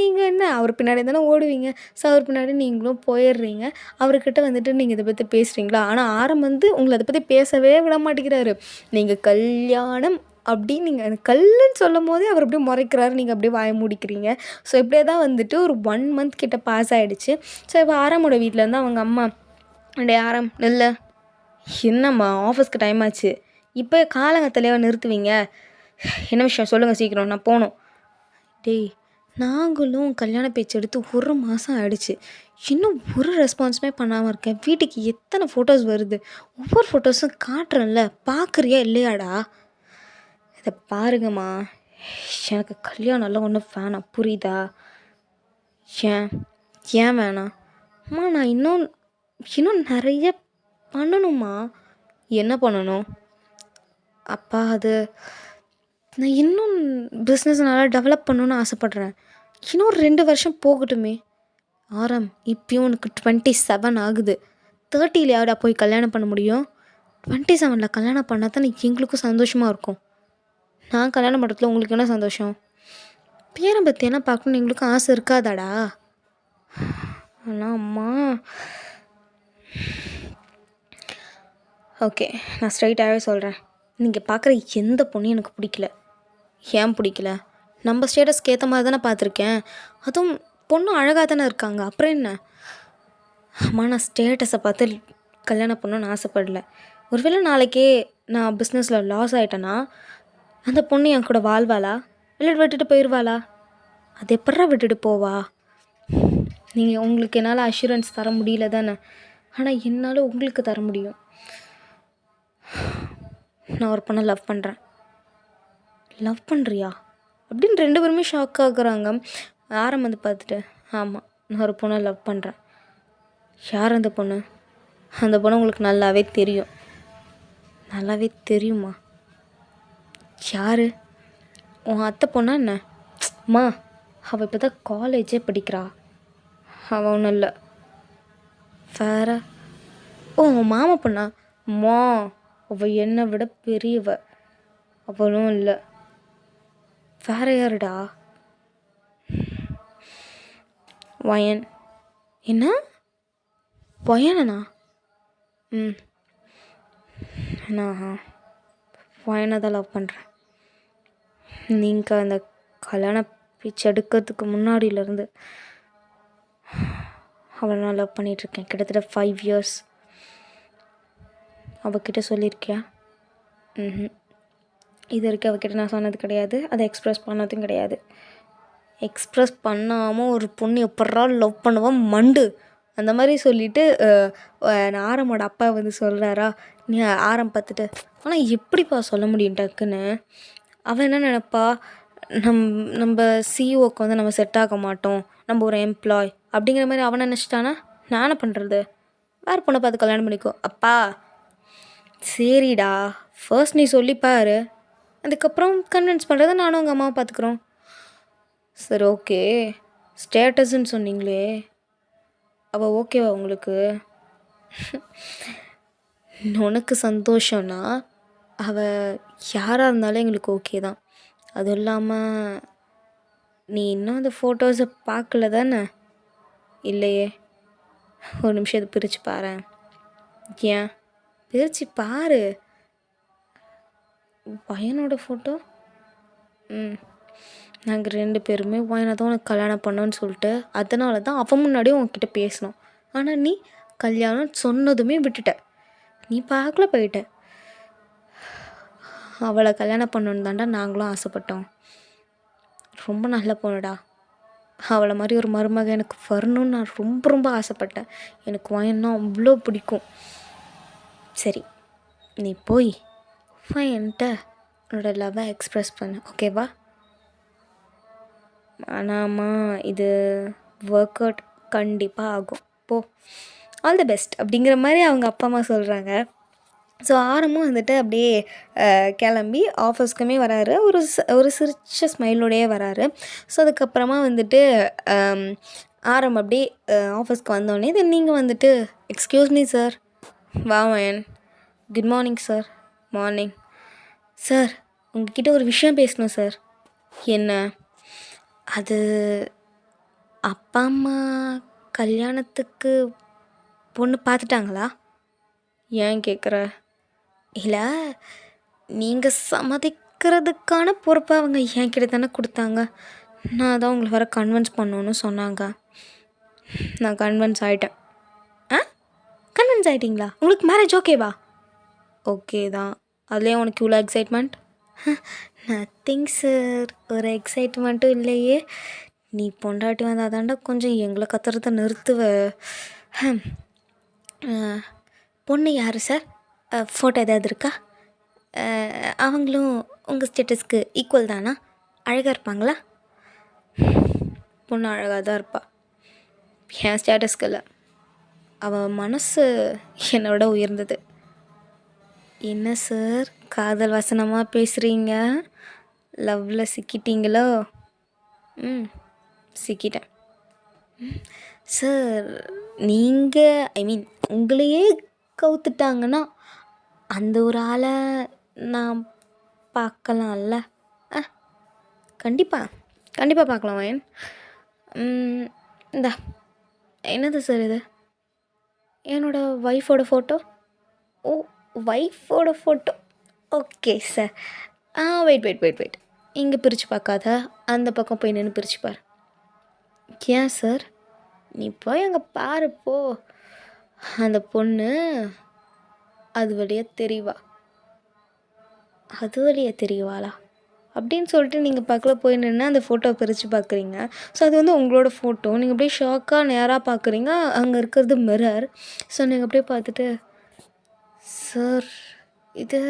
நீங்கள் என்ன அவர் பின்னாடி தானே ஓடுவீங்க. ஸோ அவர் பின்னாடி நீங்களும் போயிடுறீங்க. அவர்கிட்ட வந்துட்டு நீங்கள் இதை பற்றி பேசுகிறீங்களா? ஆனால் ஆரம் வந்து உங்களை அதை பற்றி பேசவே விட மாட்டேங்கிறாரு. நீங்கள் கல்யாணம் அப்படின்னு நீங்கள் அந்த கல்லுன்னு சொல்லும் போதே அவர் அப்படியே முறைக்கிறாரு, நீங்கள் அப்படியே வாயை மூடிக்கிறீங்க. ஸோ இப்படியே தான் வந்துட்டு ஒரு 1 மந்த் கிட்ட பாஸ் ஆகிடுச்சு. ஸோ இப்போ ஆரமோட வீட்டிலேருந்து அவங்க அம்மா, டே ஆரம் இல்லை, என்னம்மா ஆஃபீஸ்க்கு டைம் ஆச்சு, இப்போ காலங்கத்திலேயே நிறுத்துவீங்க, என்ன விஷயம் சொல்லுங்கள் சீக்கிரம், நான் போகணும். டேய், நாங்களும் கல்யாண பேச்சு எடுத்து 1 மாதம் ஆகிடுச்சு, இன்னும் ஒரு ரெஸ்பான்ஸுமே பண்ணாமல் இருக்கேன். வீட்டுக்கு எத்தனை ஃபோட்டோஸ் வருது, ஒவ்வொரு ஃபோட்டோஸும் காட்டுறேன்ல, பார்க்குறியா இல்லையாடா? இதை பாருங்கம்மா, எனக்கு கல்யாணம்லாம் ஒன்றும் வேணாம், புரியுதா? ஏன் வேணாம்? அம்மா நான் இன்னும் நிறைய பண்ணணுமா? என்ன பண்ணணும்? அப்பா அது நான் இன்னும் பிஸ்னஸ் நல்லா டெவலப் பண்ணணுன்னு ஆசைப்பட்றேன். இன்னும் ஒரு 2 வருஷம் போகட்டுமே. ஆரம், இப்பயும் உனக்கு 27 ஆகுது. 30ல் யாரா போய் கல்யாணம் பண்ண முடியும்? 27ல் கல்யாணம் பண்ணால் தான் எங்களுக்கும் சந்தோஷமாக இருக்கும். நான் கல்யாணம் பண்ணுறதுல உங்களுக்கு என்ன சந்தோஷம்? பேரன் பற்றியெல்லாம் பார்க்கணுன்னு எங்களுக்கும் ஆசை இருக்காதாடா? ஆனால் அம்மா, ஓகே நான் ஸ்ட்ரைட்டாகவே சொல்கிறேன், நீங்கள் பார்க்குற எந்த பொண்ணும் எனக்கு பிடிக்கல. ஏன் பிடிக்கல? நம்ம ஸ்டேட்டஸ்க்கு ஏற்ற மாதிரி தானே பார்த்துருக்கேன். அதுவும் பொண்ணு அழகாக தானே இருக்காங்க, அப்புறம் என்ன? அம்மா நான் ஸ்டேட்டஸை பார்த்து கல்யாணம் பண்ணணுன்னு ஆசைப்படல. ஒருவேளை நாளைக்கே நான் பிஸ்னஸில் லாஸ் ஆகிட்டேன்னா அந்த பொண்ணு என் கூட வாழ்வாளா இல்லை விட்டுட்டு போயிடுவாளா? அது எப்படா விட்டுட்டு போவா? நீங்கள் உங்களுக்கு என்னால் அஷூரன்ஸ் தர முடியல தானே, ஆனால் என்னால் உங்களுக்கு தர முடியும். நான் ஒரு பொண்ணை லவ் பண்ணுறேன். லவ் பண்ணுறியா அப்படின்னு 2 பேருமே ஷாக் ஆகுறாங்க. ஆரம் வந்து பார்த்துட்டு, ஆமாம் நான் ஒரு பொண்ணை லவ் பண்ணுறேன். யார் அந்த பொண்ணு? அந்த பொண்ணு உங்களுக்கு நல்லாவே தெரியும். நல்லாவே தெரியுமா? யார்? உன் அத்தை பொண்ணா என்ன? அம்மா, அவள் இப்போ தான் காலேஜே படிக்கிறா. அவள் ஒன்றும் இல்லை. வேற? ஓ, உன் மாமா பொண்ணா? அம்மா, அவள் என்னை விட பெரியவ. அவளும் இல்லை. வேற யாருடா? வயன். என்ன வயனா? நான் வயனை தான் லவ் பண்ணுறேன். நீங்கள் அந்த கல்யாண பேச்சு எடுக்கிறதுக்கு முன்னாடியிலேருந்து அவளை நான் லவ் பண்ணிகிட்ருக்கேன், கிட்டத்தட்ட 5 years. அவகிட்ட சொல்லியிருக்கியா? இது வரைக்கும் அவகிட்ட நான் சொன்னது கிடையாது, அதை எக்ஸ்ப்ரெஸ் பண்ணதும் கிடையாது. எக்ஸ்ப்ரெஸ் பண்ணாமல் ஒரு பொண்ணு எப்பட்றா லவ் பண்ணுவான் மண்டு அந்த மாதிரி சொல்லிவிட்டு ஆரமோட அப்பா வந்து சொல்கிறாரா, நீ ஆரம் பார்த்துட்டு, ஆனால் எப்படிப்பா சொல்ல முடியும் டக்குன்னு? அவன் என்ன நினப்பா, நம்ம சிஇஓக்கு வந்து நம்ம செட் ஆக மாட்டோம், நம்ம ஒரு எம்ப்ளாய் அப்படிங்கிற மாதிரி அவனை நினச்சிட்டானா நான் என்ன பண்ணுறது? வேறு பொண்ணை பார்த்து கல்யாணம் பண்ணிக்கோ. அப்பா சரிடா, ஃபர்ஸ்ட் நீ சொல்லிப்பாரு, அதுக்கப்புறம் கன்வின்ஸ் பண்ணுறதை நானும் உங்கள் அம்மாவை பார்த்துக்குறோம். சரி ஓகே, ஸ்டேட்டஸ்ன்னு சொன்னீங்களே, அவள் ஓகேவா உங்களுக்கு? உனக்கு சந்தோஷம்னா அவள் யாராக இருந்தாலும் எங்களுக்கு ஓகே தான். அதுவும் இல்லாமல் நீ இன்னும் அந்த ஃபோட்டோஸை பார்க்கல தானே? இல்லையே. ஒரு நிமிஷம் இதை பிரித்து பாரு. ஏன் பிரித்து பாரு. பையனோட ஃபோட்டோ. நாங்கள் 2 பேருமே பையனை தான் உனக்கு கல்யாணம் பண்ணோன்னு சொல்லிட்டு அதனால தான் அவன் முன்னாடியே உன்கிட்ட பேசினோம். ஆனால் நீ கல்யாணம் சொன்னதுமே விட்டுட்ட, நீ பார்க்கல போயிட்ட. அவளை கல்யாணம் பண்ணணுன்னு தாண்டா நாங்களும் ஆசைப்பட்டோம். ரொம்ப நல்ல பொண்ணுடா, அவளை மாதிரி ஒரு மருமக எனக்கு வரணும்னு நான் ரொம்ப ரொம்ப ஆசைப்பட்டேன். எனக்கு பையன்னா அவ்வளோ பிடிக்கும். சரி, நீ போய் என்கிட்ட உன்னோட லவ்வை எக்ஸ்ப்ரெஸ் பண்ணு, ஓகேவா? ஆனாம்மா இது ஒர்க் அவுட் கண்டிப்பாக ஆகும், போ, ஆல் தி பெஸ்ட் அப்படிங்கிற மாதிரி அவங்க அப்பா அம்மா சொல்கிறாங்க. ஸோ ஆரமும் வந்துட்டு அப்படியே கிளம்பி ஆஃபீஸ்க்குமே வராரு, ஒரு சிரிச்ச ஸ்மைலோடையே வராரு. ஸோ அதுக்கப்புறமா வந்துட்டு ஆரம் அப்படியே ஆஃபீஸ்க்கு வந்தோடனே தென் நீங்கள் வந்துட்டு, எக்ஸ்கியூஸ் மீ சார். வாமன். Good morning sir. Morning sir. உங்ககிட்ட ஒரு விஷயம் பேசணும் சார். என்ன? அது அப்பா அம்மா கல்யாணத்துக்கு பொண்ணு பார்த்துட்டாங்களா? ஏன் கேட்குற? இல்லை, நீங்கள் சம்மதிக்கிறதுக்கான பொறுப்பை அவங்க என்கிட்ட தானே கொடுத்தாங்க. நான் தான் உங்களை வர கன்வின்ஸ் பண்ணணுன்னு சொன்னாங்க. நான் கன்வின்ஸ் ஆகிட்டேன். கன்வின்ஸ் ஆகிட்டிங்களா? உங்களுக்கு மேரேஜ் ஓகேவா? ஓகே தான். அதுலேயே உனக்கு இவ்வளோ எக்ஸைட்மெண்ட்? நத்திங் சார், ஒரு எக்ஸைட்மெண்ட்டும் இல்லையே. நீ பொண்டாட்டி வந்தால் தாண்டா கொஞ்சம் எங்களை கத்துறத நிறுத்துவ. பொண்ணு யார் சார்? ஃபோட்டோ ஏதாவது இருக்கா? அவங்களும் உங்கள் ஸ்டேட்டஸ்க்கு ஈக்குவல் தானா? அழகாக இருப்பாங்களா? பொண்ணு அழகாக தான் இருப்பா, என் ஸ்டேட்டஸ்க்கு இல்லை. அவள் மனசு என்னோட உயர்ந்தது. என்ன சார் காதல் வசனமாக பேசுகிறீங்க? லவ்வில் சிக்கிட்டீங்களோ? சிக்கிட்டேன் சார். நீங்கள் உங்களையே கவுத்துட்டாங்கன்னா அந்த ஒரு ஆளை நான் பார்க்கலாம்ல? கண்டிப்பாக பார்க்கலாம் வயன். இந்தா, என்னது சார் இது? என்னோடய ஒய்ஃபோட ஃபோட்டோ. ஓ, ஒய்ஃபோட ஃபோட்டோ. Okay sir. வெயிட். இங்கே பிரித்து பார்க்காத, அந்த பக்கம் போய் நின்று பிரித்து பார். ஏன் சார்? நீ போய் அங்கே பாரு போ. அந்த பொண்ணு அது வழியாக தெரியவாளா அப்படின்னு சொல்லிட்டு நீங்கள் பக்கத்தில் போய் நின்று அந்த ஃபோட்டோவை பிரித்து பார்க்குறீங்க. ஸோ அது வந்து உங்களோட ஃபோட்டோ. நீங்கள் அப்படியே ஷாக்காக நேராக பார்க்குறீங்க, அங்கே இருக்கிறது மிரர். ஸோ நீங்கள் அப்படியே பார்த்துட்டு, சார் இது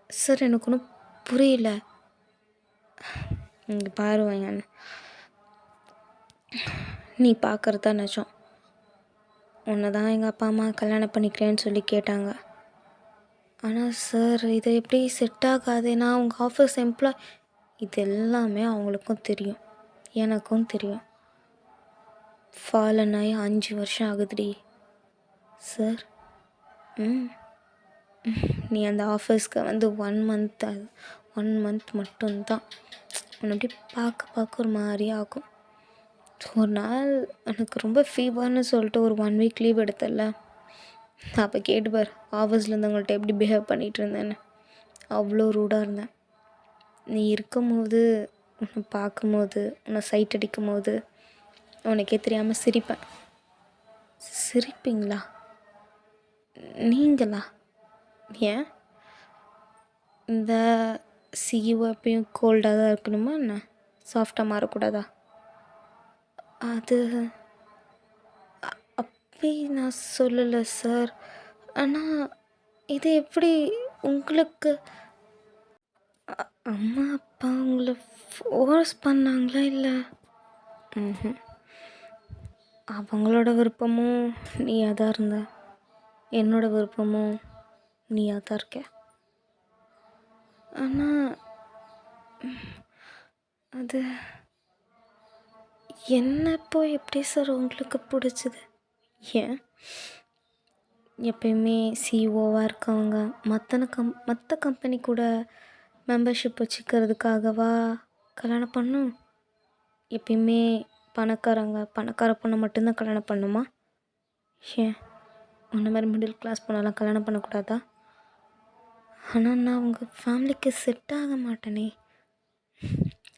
சார் எனக்கு ஒன்றும் புரியல. இங்கே பாருவாங்க, நீ பார்க்குறது தான் நிஜம். உன்னை தான் எங்கள் அப்பா அம்மா கல்யாணம் பண்ணிக்கிறேன்னு சொல்லி கேட்டாங்க. ஆனால் சார் இது எப்படி செட் ஆகாது, நான் உங்கள் ஆஃபீஸ் எம்ப்ளாய். இது எல்லாமே அவங்களுக்கும் தெரியும், எனக்கும் தெரியும். ஃபாலன் ஆகி 5 வருஷம் ஆகுதுடி சார். நீ அந்த ஆஃபீஸ்க்கு வந்து 1 மந்த் ஆகுது. 1 மந்த் மட்டும்தான். உன்னை அப்படி பார்க்க ஒரு மாதிரி ஆகும். ஒரு நாள் எனக்கு ரொம்ப ஃபீவர்னு சொல்லிட்டு ஒரு 1 வீக் லீவ் எடுத்தல, அப்போ கேட்டுப்பார் ஆஃபீஸில் இருந்தவங்கள்ட்ட எப்படி பிஹேவ் பண்ணிகிட்டு இருந்தேன்னு. அவ்வளோ ரூடாக இருந்தேன். நீ இருக்கும்போது, உன்னை பார்க்கும்போது, உன்னை சைட் அடிக்கும் போது உனக்கே தெரியாமல் சிரிப்பேன். சிரிப்பீங்களா? நீங்களா? ஏன்? இந்த சிஇஓ எப்பயும் கோல்டாக தான் இருக்கணுமா என்ன? சாஃப்டாக மாறக்கூடாதா? அது அப்படி நான் சொல்லலை சார். ஆனால் இது எப்படி உங்களுக்கு அம்மா அப்பா உங்களை ஃபோர்ஸ் பண்ணாங்களா இல்லை? ம். அவங்களோட விருப்பமும் நீயாக தான் இருந்த, என்னோட விருப்பமும் நீயாக தான் இருக்க. ஆனால் அது என்ன போய் எப்படி சார் உங்களுக்கு பிடிச்சிது? ஏன் எப்பயுமே சிஇஓவாக இருக்கவங்க மற்ற கம்பெனி கூட மெம்பர்ஷிப் வச்சுக்கிறதுக்காகவா கல்யாணம் பண்ணும்? எப்பயுமே பணக்கார பொண்ணை மட்டும்தான் கல்யாணம் பண்ணுமா? ஏன் உன்ன மாதிரி மிடில் கிளாஸ் பொண்ணெல்லாம் கல்யாணம் பண்ணக்கூடாதா? ஆனால் நான் உங்கள் ஃபேமிலிக்கு செட் ஆக மாட்டேனே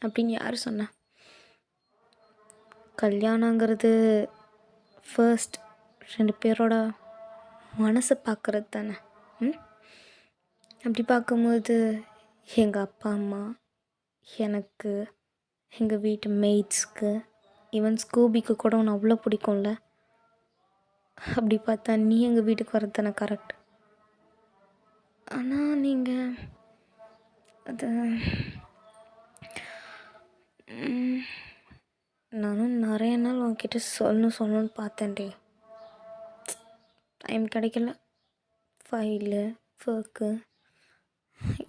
அப்படின்னு யார் சொன்னா? கல்யாணங்கிறது ஃபர்ஸ்ட் 2 பேரோட மனசை பார்க்குறது தானே. அப்படி பார்க்கும்போது எங்கள் அப்பா அம்மா எனக்கு, எங்கள் வீட்டு மெய்ட்ஸ்க்கு, ஈவன் ஸ்கூபிக்கு கூட உன்னை அவ்வளோ பிடிக்கும்ல. அப்படி பார்த்தா நீ எங்கள் வீட்டுக்கு வர்றது தானே கரெக்ட். ஆனால் நீங்கள் அது நானும் நிறைய நாள் உன்கிட்ட சொல்லணும்னு பார்த்தேன்டே. டைம் கிடைக்கல. ஃபைலு ஒர்க்கு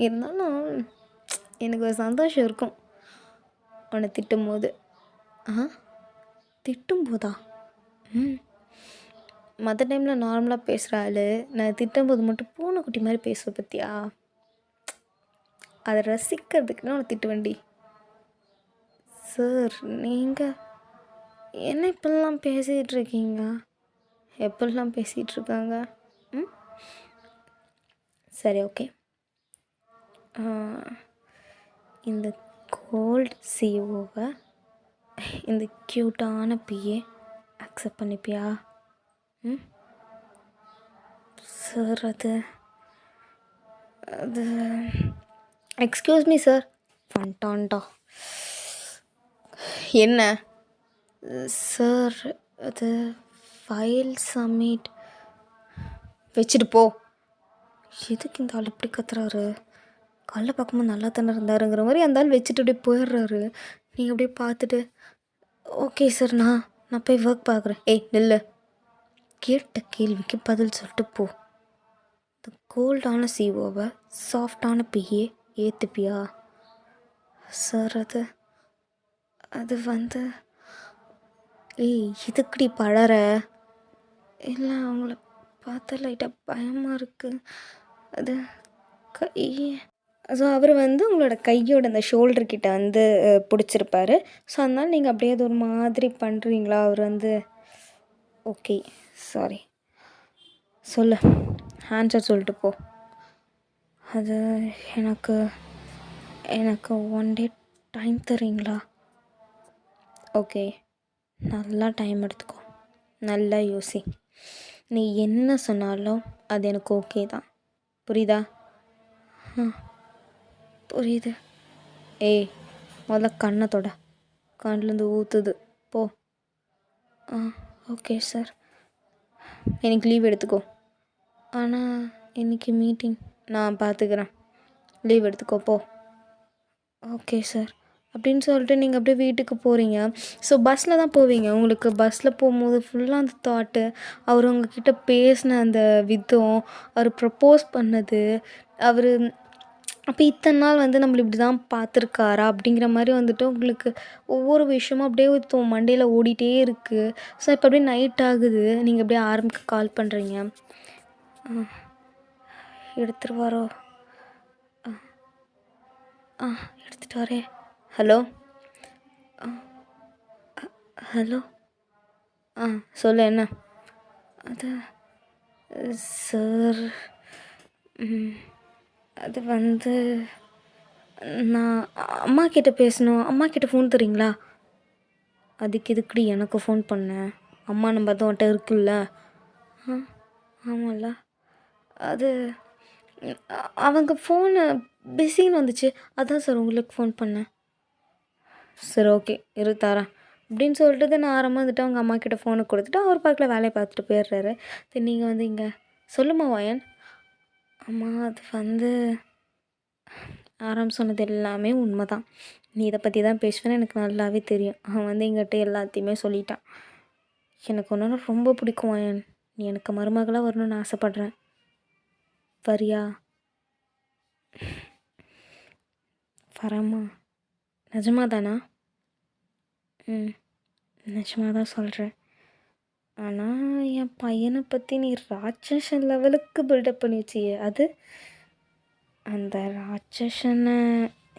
இருந்தாலும் எனக்கு ஒரு சந்தோஷம் இருக்கும் உன்னை திட்டும்போது. திட்டும்போதா? மற்ற டைமில் நார்மலாக பேசுகிற ஆள் நான் திட்டும்போது மட்டும் பூனைக்குட்டி மாதிரி பேசுவேன் பற்றியா? அதை ரசிக்கிறதுக்குன்னு உன்னை திட்டுவேண்டி. சார் நீங்கள் என்ன இப்படிலாம் பேசிகிட்ருக்கீங்க? எப்படிலாம் பேசிகிட்ருக்காங்க? சரி, ஓகே. இந்த கோல்ட் சிஇஓவை இந்த க்யூட்டான பிஏ அக்செப்ட் பண்ணிப்பியா? சார் அது எக்ஸ்கியூஸ் மீ சார். வந்துட்டான்டா. என்ன சார்? அது ஃபைல் சப்மிட். வச்சுட்டு போ. எதுக்கு இந்த ஆள் இப்படி கத்துறாரு? காலைல பார்க்கும்போது நல்லா தானே இருந்தாருங்கிற மாதிரி அந்த ஆள் வச்சுட்டு அப்படியே போயிடுறாரு. நீங்கள் அப்படியே பார்த்துட்டு ஓகே சார் நான் போய் ஒர்க் பார்க்குறேன். ஏய் நில்லு. கேட்ட கேள்விக்கு பதில் சொல்லிட்டு போ. இந்த கோல்டான சிஓவை சாஃப்டான பிஏ ஏற்றுப்பியா? சார் அது ஏய் இதுக்குடி பழற? இல்லை அவங்கள பார்த்தா லைட்டாக பயமாக இருக்குது. அது ஸோ அவர் உங்களோட கையோட அந்த ஷோல்டர்கிட்ட பிடிச்சிருப்பாரு. ஸோ அதனால் நீங்கள் அப்படியே அது ஒரு மாதிரி பண்ணுறீங்களா? அவர் ஓகே சாரி சொல்லு, ஆன்சர் சொல்லிட்டு போ. அது எனக்கு 1 டே டைம் தரீங்களா? ஓகே, நல்லா டைம் எடுத்துக்கோ, நல்லா யோசி. நீ என்ன சொன்னாலும் அது எனக்கு ஓகே தான். புரியுதா? புரியுது. ஏய் முதல்ல கண்ணத்தோட கண்ணிலேருந்து ஊற்றுது போ. Okay sir. எனக்கு லீவ் எடுத்துக்கோ. ஆனால் இன்றைக்கி மீட்டிங் நான் பார்த்துக்கிறேன். லீவ் எடுத்துக்கோ போ. ஓகே சார் அப்படின்னு சொல்லிட்டு நீங்கள் அப்படியே வீட்டுக்கு போகிறீங்க. ஸோ பஸ்ஸில் தான் போவீங்க. உங்களுக்கு பஸ்ஸில் போகும்போது ஃபுல்லாக அந்த தாட்டு, அவர் உங்ககிட்ட பேசின அந்த விதம், அவர் ப்ரப்போஸ் பண்ணது, அவர் அப்போ இத்தனை நாள் நம்மளை இப்படி தான் பார்த்துருக்காரா அப்படிங்கிற மாதிரி உங்களுக்கு ஒவ்வொரு விஷயமும் அப்படியே மண்டையில் ஓடிட்டே இருக்குது. ஸோ இப்போ அப்படியே நைட் ஆகுது. நீங்கள் அப்படியே ஆரம்பிக்க கால் பண்ணுறீங்க. எடுத்துகிட்டு வரோ? எடுத்துகிட்டு வரேன். ஹலோ ஹலோ சொல்லு என்ன? அது சார் அது நான் அம்மா கிட்டே பேசணும். அம்மா கிட்டே ஃபோன் தரீங்களா? அதுக்கு எதுக்குடி எனக்கு ஃபோன் பண்ணேன்? அம்மா நம்பர் தான் உன்கிட்ட இருக்குல்ல? ஆமாம்ல. அது அவங்க ஃபோனு பிஸின்னு வந்துச்சு. அதான் சார் உங்களுக்கு ஃபோன் பண்ணேன். சரி ஓகே இரு தரேன் அப்படின்னு சொல்லிட்டு நான் ஆரம்பம் வந்துட்டு அவங்க அம்மா கிட்ட ஃபோனை கொடுத்துட்டு அவர் பக்கத்தில் வேலையை பார்த்துட்டு போயிடுறாரு. சரி நீங்கள் வந்து இங்கே சொல்லுமா வாயன். அம்மா அது வந்து ஆரம் சொன்னது எல்லாமே உண்மை தான். நீ இதை பற்றி தான் பேசுவேன்னு எனக்கு நல்லாவே தெரியும். அவன் வந்து எங்கிட்ட எல்லாத்தையுமே சொல்லிட்டான். எனக்கு ஒன்று ரொம்ப பிடிக்கும் வாயன். நீ எனக்கு மருமகளாக வரணும்னு ஆசைப்பட்றேன். வரியா? வரம்மா. நிஜமாக தானா? நிஜமாக தான் சொல்கிறேன். ஆனால் என் பையனை பற்றி நீ ராட்சசன் லெவலுக்கு பில்டப் பண்ணி வச்சியே, அது அந்த ராட்சசனை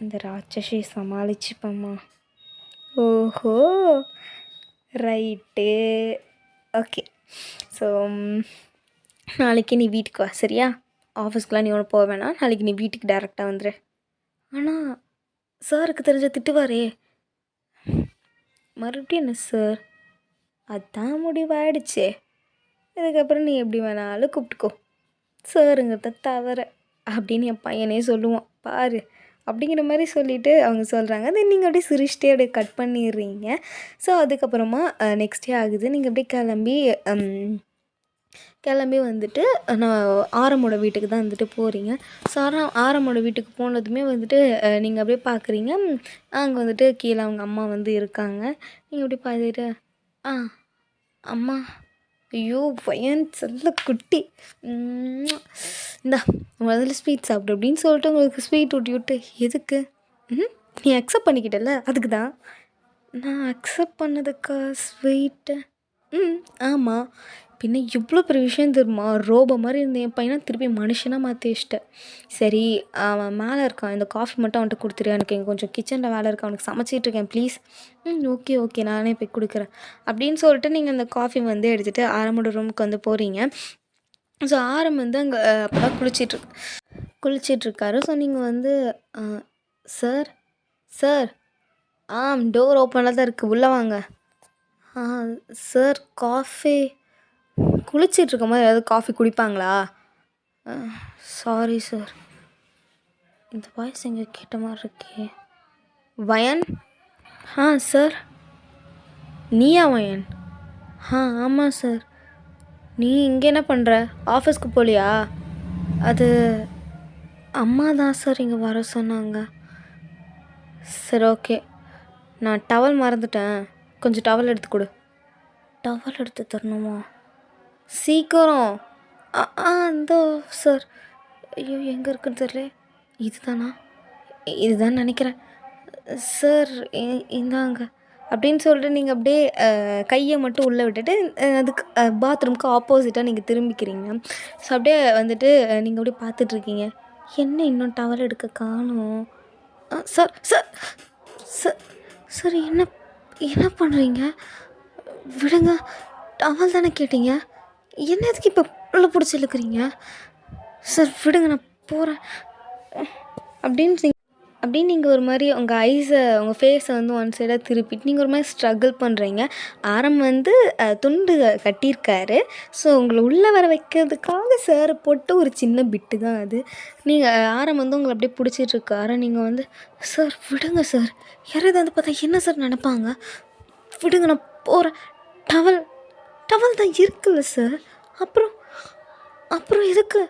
இந்த ராட்சசி சமாளிச்சுப்பம்மா. ஓஹோ ரைட்டு ஓகே. ஸோ நாளைக்கு நீ வீட்டுக்கு வா சரியா? ஆஃபீஸ்க்குலாம் நீ ஒன்று போக வேணாம். நாளைக்கு நீ வீட்டுக்கு டேரெக்டாக வந்துடு. ஆனால் சாருக்கு தெரிஞ்ச திட்டுவாரே. மறுபடியும் என்ன சார்? அதான் முடிவாயிடுச்சே. இதுக்கப்புறம் நீ எப்படி வேணாலும் கூப்பிட்டுக்கோ. சாருங்கிறத தவிர அப்படின்னு என் பையனே சொல்லுவான் பாரு அப்படிங்கிற மாதிரி சொல்லிவிட்டு அவங்க சொல்கிறாங்க. தென் நீங்கள் அப்படியே சிரிச்சிட்டே அப்படியே கட் பண்ணிடுறீங்க. ஸோ அதுக்கப்புறமா நெக்ஸ்ட் டே ஆகுது. நீங்கள் அப்படியே கிளம்பி வந்துட்டு நான் ஆரமோட வீட்டுக்கு தான் வந்துட்டு போகிறீங்க. ஸோ ஆரமோட வீட்டுக்கு போனதுமே வந்துட்டு நீங்கள் அப்படியே பார்க்குறீங்க. அங்கே வந்துட்டு கீழே அவங்க அம்மா வந்து இருக்காங்க. நீங்கள் அப்படியே பார்த்துட்டு அம்மா ஐயோ பையன் செல்ல குட்டி இந்தா முதல்ல ஸ்வீட் சாப்பிடு அப்படின்னு சொல்லிட்டு உங்களுக்கு ஸ்வீட் ஊட்டி விட்டு எதுக்கு? நீ அக்செப்ட் பண்ணிக்கிட்டல அதுக்கு தான். நான் அக்செப்ட் பண்ணதுக்கா ஸ்வீட்டு? ஆமாம் பின்ன இவ்வளோ பெரிய விஷயம் தெரியுமா? ரோபோ மாதிரி இருந்த என் பையனை திருப்பி மனுஷனாக மாற்றி வச்சிட்டேன். சரி அவன் மேலே இருக்கான், இந்த காஃபி மட்டும் அவன்கிட்ட கொடுத்துரு. எனக்கு இங்கே கொஞ்சம் கிச்சனில் வேலை இருக்குது, அவனுக்கு சமைச்சிட்ருக்கேன் ப்ளீஸ். ஓகே ஓகே நானே போய் கொடுக்குறேன் அப்படின்னு சொல்லிட்டு நீங்கள் அந்த காஃபி வந்து எடுத்துகிட்டு ஆரமோட ரூமுக்கு வந்து போகிறீங்க. ஸோ ஆரம் வந்து அங்கே அப்போ தான் குளிச்சிட்ருக்காரு. ஸோ நீங்கள் வந்து சார் சார் டோர் ஓப்பனில் தான் இருக்குது, உள்ளே வாங்க. சார் காஃபி குளிச்சிட்ருக்க மாதிரி ஏதாவது காஃபி குடிப்பாங்களா? Sorry sir. இந்த வாய்ஸ் எங்கே கேட்ட மாதிரி இருக்கே. வயன்? சார் நீயா வயன்? ஆமாம் சார். நீ இங்கே என்ன பண்ணுற? ஆஃபீஸ்க்கு போகலையா? அது அம்மா தான் சார் இங்கே வர சொன்னாங்க. சரி ஓகே, நான் டவல் மறந்துட்டேன், கொஞ்சம் டவல் எடுத்து கொடு. டவல் எடுத்து தரணுமா? சீக்கிரம். இந்தோ சார். ஐயோ எங்கே இருக்குன்னு தெரியல. இதுதானா? இதுதான் நினைக்கிறேன் சார். இந்தாங்க அப்படின்னு சொல்லிட்டு நீங்கள் அப்படியே கையை மட்டும் உள்ளே விட்டுட்டு அதுக்கு பாத்ரூம்க்கு ஆப்போசிட்டாக நீங்கள் திரும்பிக்கிறீங்க. ஸோ அப்படியே வந்துட்டு நீங்கள் அப்படியே பார்த்துட்ருக்கீங்க. என்ன இன்னும் டவல் எடுக்க காணும்? சார் சார் சார் சார் என்ன என்ன பண்ணுறீங்க? விடுங்க, டவல் தானே கேட்டீங்க, என்ன எதுக்கு இப்போ உள்ள பிடிச்சி இழுக்கிறீங்க? சார் விடுங்க நான் போகிறேன் அப்படின்னு நீங்கள் ஒரு மாதிரி உங்கள் ஐஸை உங்கள் ஃபேஸை வந்து ஒன் சைடாக திருப்பிட்டு நீங்கள் ஒரு மாதிரி ஸ்ட்ரகிள் பண்ணுறீங்க. ஆரம் வந்து துண்டு கட்டியிருக்காரு. ஸோ உங்களை உள்ளே வர வைக்கிறதுக்காக சார் போட்டு ஒரு சின்ன பிட்டு தான் அது. நீங்கள் ஆரம் வந்து உங்களை அப்படியே பிடிச்சிட்ருக்காரு. நீங்கள் வந்து சார் விடுங்க சார், யாராவது வந்து பார்த்தா என்ன சார் நினைப்பாங்க? விடுங்க நான் போகிறேன். டவல் தான் இருக்குல்ல சார், அப்புறம் எதுக்கு?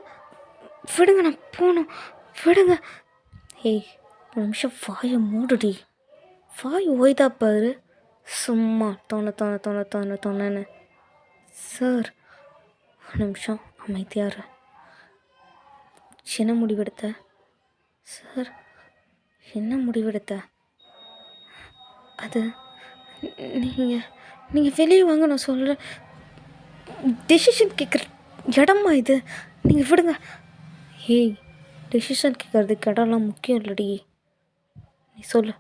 விடுங்க நான் போகணும், விடுங்க. ஏய் ஒரு நிமிஷம் வாயை மூடுடி. வாய் ஓய்தா பாரு, சும்மா தோணுன்னு. சார் ஒரு நிமிஷம் அமைதியாரு. என்ன முடிவெடுத்த சார்? என்ன முடிவெடுத்த? அது நீங்கள் வெளியே வாங்க, நான் சொல்கிறேன். டெசிஷன் கேட்குற இடமா இது? நீங்கள் விடுங்க. ஏய் டெசிஷன் கேட்குறதுக்கு இடம்லாம் முக்கியம் இல்லடி. நீ சொல்லு,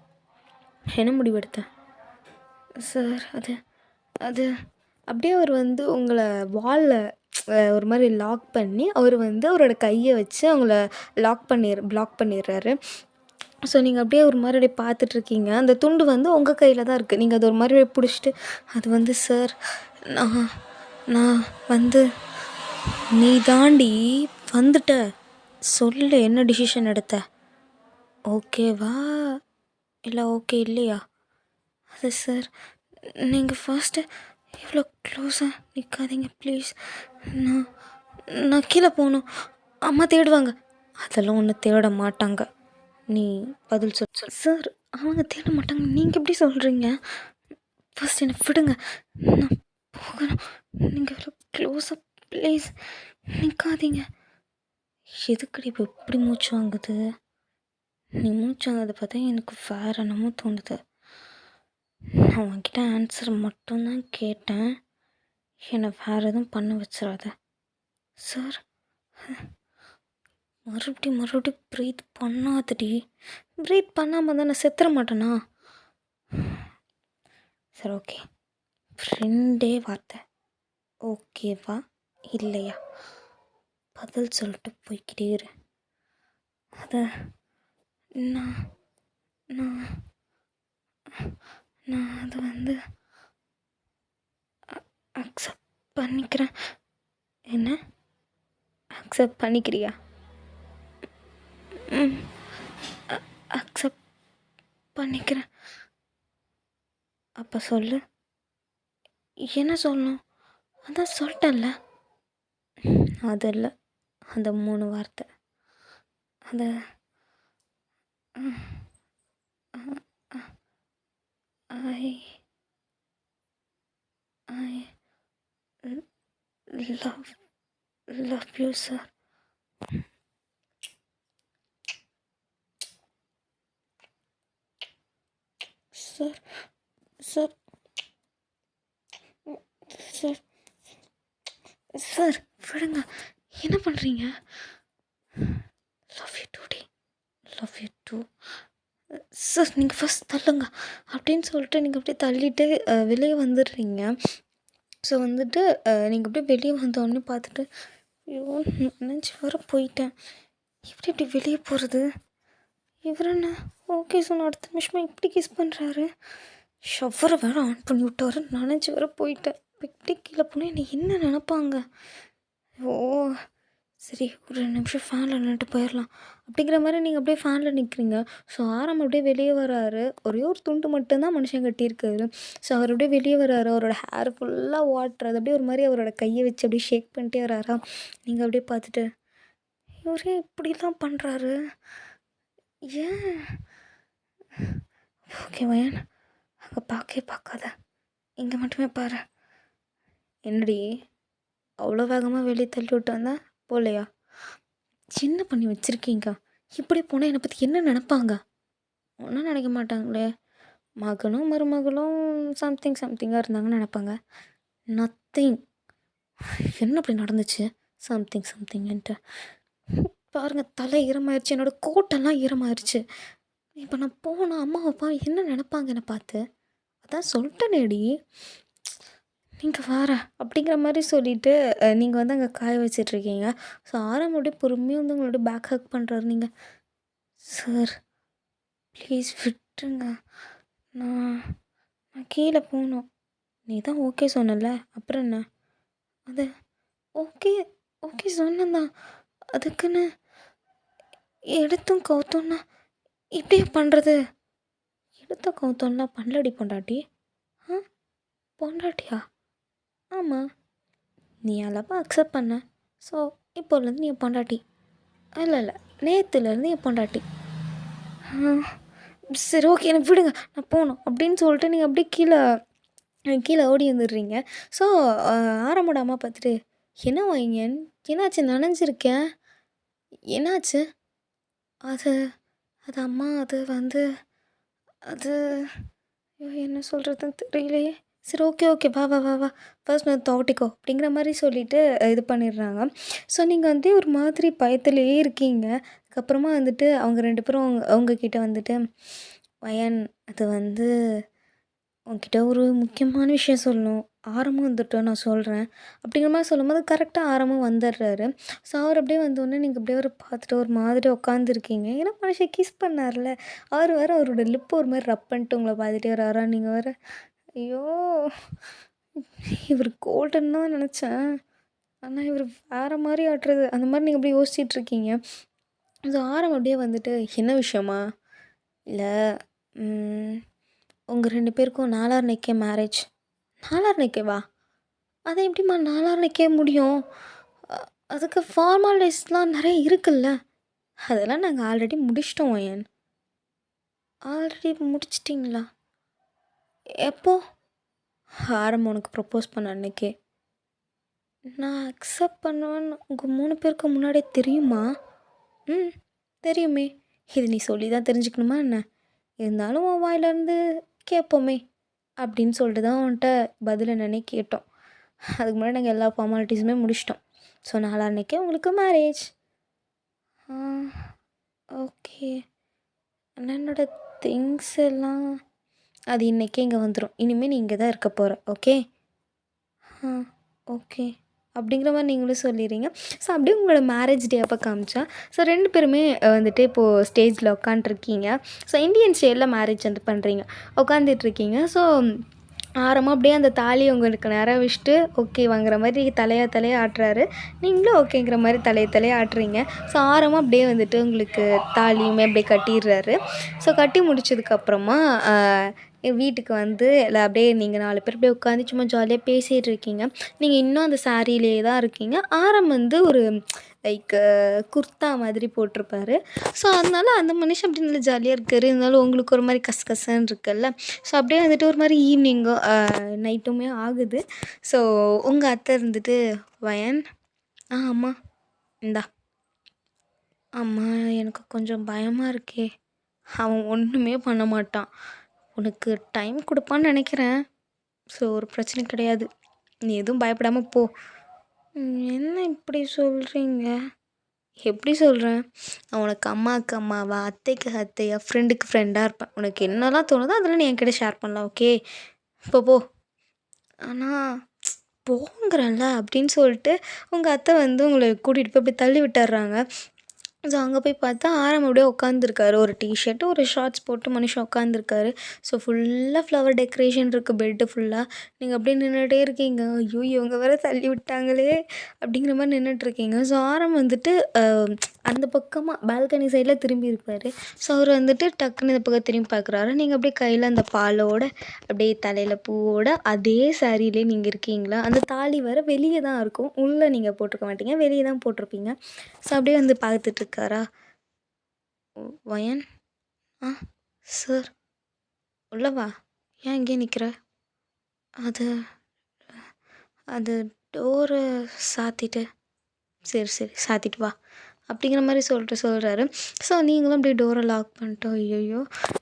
என்ன முடிவெடுத்த? சார் அது அப்படியே அவர் வந்து உங்களை வாலில் ஒரு மாதிரி லாக் பண்ணி அவர் வந்து அவரோட கையை வச்சு அவங்கள பிளாக் பண்ணிடுறாரு. ஸோ நீங்கள் அப்படியே ஒரு மாதிரி அப்படியே பார்த்துட்ருக்கீங்க. அந்த துண்டு வந்து உங்கள் கையில் தான் இருக்குது. நீங்கள் அது ஒரு மாதிரி பிடிச்சிட்டு அது வந்து சார் நான் வந்து நீ தாண்டி வந்துட்ட சொல்லு, என்ன டிசிஷன் எடுத்த? ஓகேவா இல்லை ஓகே இல்லையா? அது சார், நீங்கள் ஃபர்ஸ்ட்டு இவ்வளோ க்ளோஸாக நிற்காதீங்க ப்ளீஸ். நான் நான் கீழே போகணும். அம்மா தேடுவாங்க. அதெல்லாம் ஒன்றும் தேட மாட்டாங்க. நீ பதில் சொல் சார். அவங்க தேட மாட்டாங்க, நீங்கள் எப்படி சொல்கிறீங்க? ஃபர்ஸ்ட் என்னை விடுங்க, நான் போகணும். நீங்கள் இவ்வளோ க்ளோஸாக ப்ளீஸ் நிற்காதீங்க. எதுக்கடி இப்போ எப்படி மூச்சு வாங்குது? நீ மூச்சு வாங்குறத பார்த்தா எனக்கு வேறு என்னமோ தோணுது. நான் உன்கிட்ட ஆன்சர் மட்டும்தான் கேட்டேன். என்னை வேறு எதுவும் பண்ண வச்சிடாத சார். மறுபடியும் ப்ரீத் பண்ணாதடி. ப்ரீத் பண்ணாமல் தான் நான் செத்துற மாட்டேனா? சரி ஓகே, ஃப்ரெண்டே வார்த்தை. ஓகேவா இல்லையா? பதில் சொல்லிட்டு போய்கிட்டே இரு. அதை நான் நான் நான் அதை அக்செப்ட் பண்ணிக்கிறேன். என்ன அக்செப்ட் பண்ணிக்கிறியா? அக்செப்ட் பண்ணிக்கிறேன். அப்போ சொல்லு, என்ன சொல்லணும்? அதான் சொல்லிட்டேன்ல. அது இல்லை, அந்த 3 வார்த்தை. அதை I I love you sir. Sir sir sir sir விடுங்க. என்ன பண்ணுறீங்க? லவ் யூ டூ டி. Love you too sir. நீங்கள் ஃபஸ்ட் தள்ளுங்க அப்படின்னு சொல்லிட்டு நீங்கள் அப்படியே தள்ளிட்டு வெளியே வந்துடுறீங்க. ஸோ வந்துட்டு நீங்கள் அப்படியே வெளியே வந்தோடனே பார்த்துட்டு, ஐயோ நினச்சி வர போயிட்டேன். இப்படி வெளியே போகிறது? இவர் என்ன ஓகே சொன்ன அடுத்த நிமிஷமா இப்படி கிஸ் பண்ணுறாரு. ஷவரை வேறு ஆன் பண்ணி விட்டாரு. நினச்சி வர போயிட்டேன். இப்போ இப்படி கீழே போனால் என்னை என்ன நினப்பாங்க? ஓ சரி, ஒரு 2 நிமிஷம் ஃபேனில் நின்றுட்டு போயிடலாம் அப்படிங்கிற மாதிரி நீங்கள் அப்படியே ஃபேனில் நிற்கிறீங்க. ஸோ ஆரம் அப்படியே வெளியே வராரு. ஒரே ஒரு துண்டு மட்டும்தான் மனுஷன் கட்டியிருக்காரு. ஸோ அவர் அப்படியே வெளியே வராரு. அவரோட ஹேர் ஃபுல்லாக வாட்ரு. அப்படியே ஒரு மாதிரி அவரோட கையை வச்சு அப்படியே ஷேக் பண்ணிட்டே வராரா. நீங்கள் அப்படியே பார்த்துட்டு, இவரே இப்படிலாம் பண்ணுறாரு ஏன்? ஓகே வயன், அங்கே பார்க்காத, இங்கே மட்டுமே பாரு. என்னடி அவ்வளோ வேகமாக வெளியே தள்ளி விட்டு வந்தேன் போகலையா? என்ன பண்ணி வச்சுருக்கீங்க? இப்படி போனால் என்னை பற்றி என்ன நினப்பாங்க? ஒன்றும் நினைக்க மாட்டாங்களே. மகனும் மருமகளும் சம்திங்காக இருந்தாங்கன்னு நினப்பாங்க. நத்திங். என்ன அப்படி நடந்துச்சு? சம்திங்ன்ட்டு பாருங்கள், தலை ஈரமாயிருச்சு. என்னோடய கோட்டெல்லாம் ஈரமாயிருச்சு. இப்போ நான் போனால் அம்மா அப்பா என்ன நினப்பாங்க என்னை பார்த்து? அதான் சொல்லிட்டேனேடி, நீங்கள் வேற அப்படிங்கிற மாதிரி சொல்லிவிட்டு நீங்கள் வந்து அங்கே காய வச்சிட்ருக்கீங்க. ஸோ ஆரம் அப்படியே பொறுமையாக வந்து உங்களோட பேக் ஹக் பண்ணுறாரு. நீங்கள் சார் ப்ளீஸ் விட்டுருங்க, நான் நான் கீழே போகணும். நீ தான் ஓகே சொன்னல, அப்புறம் என்ன? அது ஓகே ஓகே சொன்னதான், அதுக்குன்னு எடுத்தும் கவுத்தோன்னா இப்படியே பண்ணுறது? எடுத்த கவுத்தோன்னா பண்ணலடி பொண்டாட்டி. பொண்டாட்டியா? ஆமாம், நீ அளவாக அக்செப்ட் பண்ண. ஸோ இப்போலேருந்து நீ என் பொண்டாட்டி. இல்லை நேற்றுலேருந்து என் பொண்டாட்டி. சரி ஓகே, எனக்கு விடுங்க, நான் போகணும் அப்படின்னு சொல்லிட்டு நீங்கள் அப்படியே கீழே ஓடி வந்துடுறீங்க. ஸோ ஆரம்போட அம்மா பார்த்துட்டு, என்ன வைங்கன்னு, என்னாச்சு நனைஞ்சிருக்கேன், என்னாச்சு? அது அது அம்மா அது வந்து அது என்ன சொல்கிறதுன்னு தெரியலையே. சரி ஓகே வா ஃபர்ஸ்ட் நான் துவட்டிக்கோ அப்படிங்கிற மாதிரி சொல்லிவிட்டு இது பண்ணிடுறாங்க. ஸோ நீங்கள் வந்து ஒரு மாதிரி பயத்துலேயே இருக்கீங்க. அதுக்கப்புறமா வந்துட்டு அவங்க 2 பேரும் அவங்கக்கிட்ட வந்துட்டு, வயன் அது வந்து உங்ககிட்ட ஒரு முக்கியமான விஷயம் சொல்லணும், ஆரமும் வந்துட்டு நான் சொல்கிறேன் அப்படிங்கிற மாதிரி சொல்லும்போது கரெக்டாக ஆரமும் வந்துடுறாரு. ஸோ அவர் அப்படியே வந்தோடனே நீங்கள் அப்படியே அவர் பார்த்துட்டு ஒரு மாதிரி உட்காந்துருக்கீங்க. ஏன்னா மனுஷன் கிஸ் பண்ணார்ல, அவர் வேறு அவரோட லிப்பு ஒரு மாதிரி ரப் பண்ணிட்டு உங்களை பார்த்துட்டே வராரா. நீங்கள் வேறு ஐயோ, இவர் கோல்டுன்னு தான் நினச்சேன், ஆனால் இவர் வேறு மாதிரி ஆட்டுறது, அந்த மாதிரி நீங்கள் அப்படி யோசிச்சிட்ருக்கீங்க. ஸோ ஆரம் அப்படியே வந்துட்டு, "என்ன விஷயமா?" "இல்ல, உங்க 2 பேருக்கும் நாளான்னைக்கே மேரேஜ்." "நாளான்னைக்கேவா? அது எப்படிம்மா நாளான்னைக்கே முடியும்? அ அதுக்கு ஃபார்மாலிட்டீஸ்லாம் நெறைய இருக்குல்ல." "அதெல்லாம் நாங்க ஆல்ரெடி முடிச்சிட்டோம் ஒயன்." "ஆல்ரெடி முடிச்சிட்டிங்களா? எப்போ?" "ஆரம் உனக்கு ப்ரப்போஸ் பண்ண அன்னைக்கே." "நான் அக்செப்ட் பண்ணுவேன்னு உங்க 3 பேருக்கு முன்னாடியே தெரியுமா?" "ம். தெரியுமே. இது நீ சொல்லி தான் தெரிஞ்சுக்கணுமா என்ன? இருந்தாலும் உன் வாயிலேருந்து கேட்போமே." அப்படின்னு சொல்லிட்டு தான் உன்ட்ட பதில் என்னன்னே கேட்டோம். அதுக்கு முன்னாடி நாங்கள் எல்லா ஃபார்மாலிட்டீஸுமே முடிச்சிட்டோம். ஸோ நாளான்னைக்கே உங்களுக்கு மேரேஜ். ஆ, ஓகே. ஆனா என்னோட திங்ஸ் எல்லாம் அது இன்னைக்கே இங்கே வந்துடும். இனிமேல் நீ இங்கே தான் இருக்க போகிற. ஓகே. ஆ, ஓகே. அப்படிங்கிற மாதிரி நீங்களும் சொல்லிடுறீங்க. ஸோ அப்படியே உங்களோட மேரேஜ் டே அப்போ காமிச்சா, ஸோ 2 பேருமே வந்துட்டு இப்போது ஸ்டேஜில் உட்காண்ட்ருக்கீங்க. ஸோ இந்தியன் ஸ்டைலில் மேரேஜ் வந்து பண்ணுறீங்க. உட்காந்துட்ருக்கீங்க. ஸோ ஆரம்பம் அப்படியே அந்த தாலியை உங்களுக்கு நேரா வச்சுட்டு ஓகே வாங்குற மாதிரி தலையை ஆட்டுறாரு. நீங்களும் ஓகேங்கிற மாதிரி தலையை ஆட்டுறீங்க. ஸோ ஆரம்பம் அப்படியே வந்துட்டு உங்களுக்கு தாலியுமே அப்படியே கட்டிடுறாரு. ஸோ கட்டி முடிச்சதுக்கப்புறமா வீட்டுக்கு வந்து எல்லாம் அப்படியே நீங்கள் 4 பேர் அப்படியே உட்காந்து சும்மா ஜாலியாக பேசிகிட்டு இருக்கீங்க. நீங்கள் இன்னும் அந்த சாரியிலேயே தான் இருக்கீங்க. ஆரம் வந்து ஒரு லைக் குர்தா மாதிரி போட்டிருப்பாரு. ஸோ அதனால அந்த மனுஷன் அப்படி நல்லா ஜாலியாக இருக்காரு. இருந்தாலும் உங்களுக்கு ஒரு மாதிரி கசகசன்னு இருக்குல்ல. ஸோ அப்படியே வந்துட்டு ஒரு மாதிரி ஈவினிங்கோ நைட்டுமே ஆகுது. ஸோ உங்கள் அத்தை இருந்துட்டு, "வயன், ஆமா, இந்தா." "ஆம்மா, எனக்கு கொஞ்சம் பயமாக இருக்கே." "அவன் ஒன்றுமே பண்ண மாட்டான். உனக்கு டைம் கொடுப்பான்னு நினைக்கிறேன். ஸோ ஒரு பிரச்சனை கிடையாது. நீ எதுவும் பயப்படாமல் போ." என்ன இப்படி சொல்கிறீங்க?" "எப்படி சொல்கிறேன்? நான் உனக்கு அம்மாவுக்கு அம்மாவா, அத்தைக்கு அத்தையா, ஃப்ரெண்டுக்கு ஃப்ரெண்டாக இருப்பேன். உனக்கு என்னலாம் தோணுதோ அதெல்லாம் நீ என்கிட்ட ஷேர் பண்ணலாம். ஓகே. இப்போ போ." "ஆனால் போங்கிறேன்ல." அப்படின்னு சொல்லிட்டு உங்கள் அத்தை வந்து உங்களை கூட்டிகிட்டு போய் அப்படி தள்ளி விட்டுர்றாங்க. ஸோ அங்கே போய் பார்த்தா ஆரம் அப்படியே உட்காந்துருக்காரு. ஒரு டீஷர்ட்டு, ஒரு ஷார்ட்ஸ் போட்டு மனுஷன் உட்காந்துருக்காரு. ஸோ ஃபுல்லாக ஃப்ளவர் டெக்கரேஷன் இருக்குது பெட்டு ஃபுல்லாக. நீங்கள் அப்படியே நின்றுட்டே இருக்கீங்க. ஐயோ! இவங்க வேற தள்ளி விட்டாங்களே அப்படிங்கிற மாதிரி நின்றுட்டுருக்கீங்க. ஸோ ஆரம் வந்துட்டு அந்த பக்கமாக பால்கனி சைடில் திரும்பி இருப்பார். ஸோ அவர் வந்துட்டு டக்குன்னு இந்த பக்கம் திரும்பி பார்க்குறாரு. நீங்கள் அப்படியே கையில் அந்த பாலோட அப்படியே தலையில் பூவோட அதே சாரியிலே நீங்கள் இருக்கீங்களா? அந்த தாலி வேறு வெளியே தான் இருக்கும். உள்ளே நீங்கள் போட்டிருக்க மாட்டீங்க. வெளியே தான் போட்டிருப்பீங்க. ஸோ அப்படியே வந்து பார்த்துட்ருக்காரா? "வயன், ஆ, சார், உள்ள வா. ஏன் இங்கேயே நிற்கிற?" அது அது டோரை சாத்திட்டு." "சரி சரி, சாத்திட்டு வா." அப்படிங்கிற மாதிரி சொல்கிறாரு. ஸோ நீங்களும் அப்படியே டோரை லாக் பண்ணிட்டு, ஐயையோ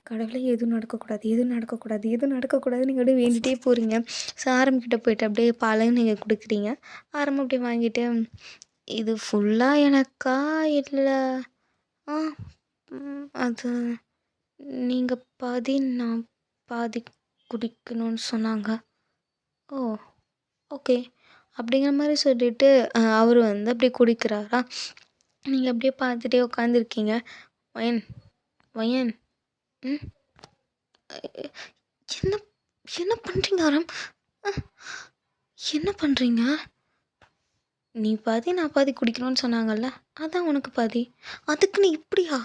கடவுளே எதுவும் நடக்கக்கூடாது, எதுவும் நடக்கக்கூடாது, எதுவும் நடக்கக்கூடாதுன்னு நீங்கள் அப்படியே வேண்டிகிட்டே போகிறீங்க. ஸோ ஆரம்பிக்கிட்ட போயிட்டு அப்படியே பாலையும் நீங்கள் கொடுக்குறீங்க. ஆரம்பம் அப்படியே வாங்கிட்டு, "இது ஃபுல்லாக எனக்கா இல்லை?" "ஆ, அது நீங்கள் பாதி, நான் பாதி குடிக்கணும்னு சொன்னாங்க." "ஓ, ஓகே." அப்படிங்கிற மாதிரி சொல்லிவிட்டு அவர் வந்து அப்படியே குடிக்கிறாரா? நீங்கள் அப்படியே பார்த்துட்டே உட்காந்துருக்கீங்க. "வயன், வயன், ம், என்ன என்ன பண்ணுறீங்க ஆரம்? அ, என்ன பண்ணுறீங்க?" "நீ பாதி, நான் பாதி குடிக்கணும்னு சொன்னாங்கல்ல, அதான் உனக்கு பாதி. அதுக்கு நீ இப்படியா?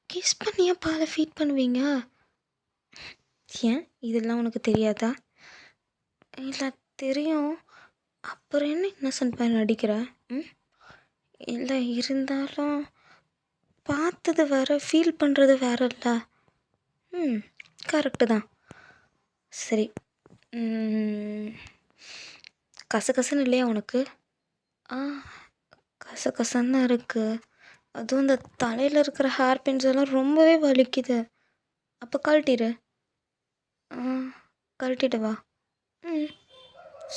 கெஸ் பண்ணியா பாலை ஃபீட் பண்ணுவீங்க?" "ஏன், இதெல்லாம் உனக்கு தெரியாதா?" "இல்லை, தெரியும். அப்புறம் என்ன இன்னசென்ட் பையன் நடிக்கிற? ம், இல்லை, இருந்தாலும் பார்த்தது வேறு, ஃபீல் பண்ணுறது வேறல்ல." "ம், கரெக்டு தான். சரி, கசகசன்னு இல்லையா உனக்கு?" "ஆ, கசகசன்னு தான் இருக்குது. அதுவும் இந்த தலையில் இருக்கிற ஹேர் பின்ஸ் எல்லாம் ரொம்பவே வலிக்குது." "அப்போ கழட்டிடு." "ஆ, கழட்டிடவா?" "ம்,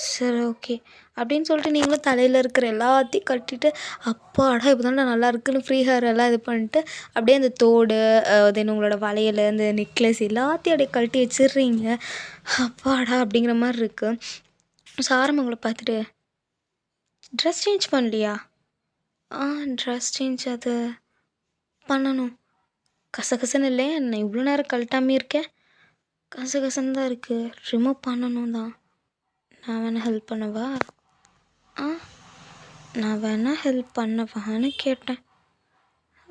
சரி, ஓகே." அப்படின்னு சொல்லிட்டு நீங்களும் தலையில் இருக்கிற எல்லாத்தையும் கட்டிட்டு, அப்பாடா இப்போ தான்டா நல்லா இருக்குன்னு ஃப்ரீ ஹேர் எல்லாம் இது பண்ணிட்டு, அப்படியே அந்த தோடு, தென் உங்களோட வளையல், அந்த நெக்லஸ் எல்லாத்தையும் அப்படியே கழட்டி வச்சிடுறீங்க. அப்பாடா அப்படிங்கிற மாதிரி இருக்குது. ஸோ ஆரம்பம் உங்களை பார்த்துட்டு, "ட்ரெஸ் சேஞ்ச் பண்ணலையா?" "ஆ, ட்ரெஸ் சேஞ்ச் அது பண்ணணும்." "கசகசன்னு இல்லையா என்ன? இவ்வளோ நேரம் கழட்டாமே இருக்கேன்." "கசகசன்னு தான் இருக்குது. ரிமூவ் பண்ணணும் தான்." "நான் வேணால் ஹெல்ப் பண்ணவா?" "ஆ, நான் வேணால் ஹெல்ப் பண்ணவான்னு கேட்டேன்."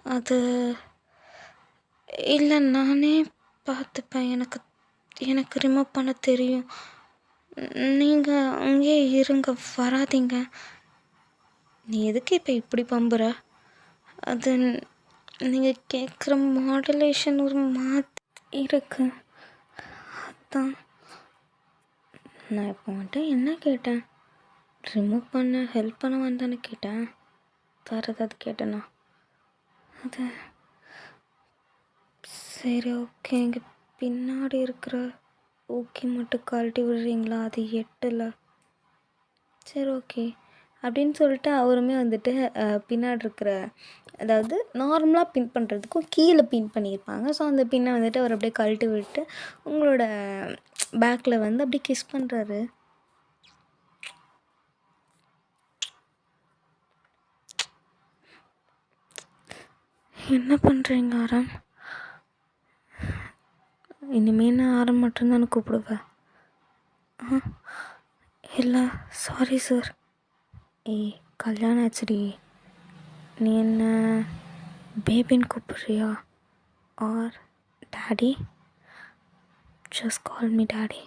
அது இல்லை, நானே பார்த்துப்பேன். எனக்கு எனக்கு ரிமூவ் பண்ண தெரியும். நீங்கள் அங்கேயே இருங்க, வராதீங்க. நீ எதுக்கு இப்போ இப்படி பம்புற? அது நீங்கள் கேட்குற மாடுலேஷன் ஒரு மாதிரி இருக்கு. அதான் நான் இப்போ வந்துட்டு என்ன கேட்டேன்? ரிமூவ் பண்ண ஹெல்ப் பண்ண வந்தானே கேட்டேன். வேறு ஏதாவது கேட்டேண்ணா? அது சரி, ஓகே. இங்கே பின்னாடி இருக்கிற ஊக்கி மட்டும் கழட்டி விடுறீங்களா? அது எட்டலை. சரி, ஓகே அப்படின்னு சொல்லிட்டு அவருமே வந்துட்டு பின்னாடி இருக்கிற, அதாவது நார்மலாக பின் பண்ணுறதுக்கும் கீழே பின் பண்ணியிருப்பாங்க. ஸோ அந்த பின்னை வந்துட்டு அவர் அப்படியே கழட்டி விட்டு உங்களோட பேக்கில் வந்து அப்படியே கிஸ் பண்ணுறாரு. என்ன பண்ணுறீங்க ஆரம்? இனிமேல் நான் ஆரம் மட்டும்தானே கூப்பிடுவேன். இல்லை, சாரி சார். ஏய், கல்யாணம் ஆச்சுடி. நீ என்ன பேபின்னு கூப்பிட்றியா or daddy? Just call me daddy.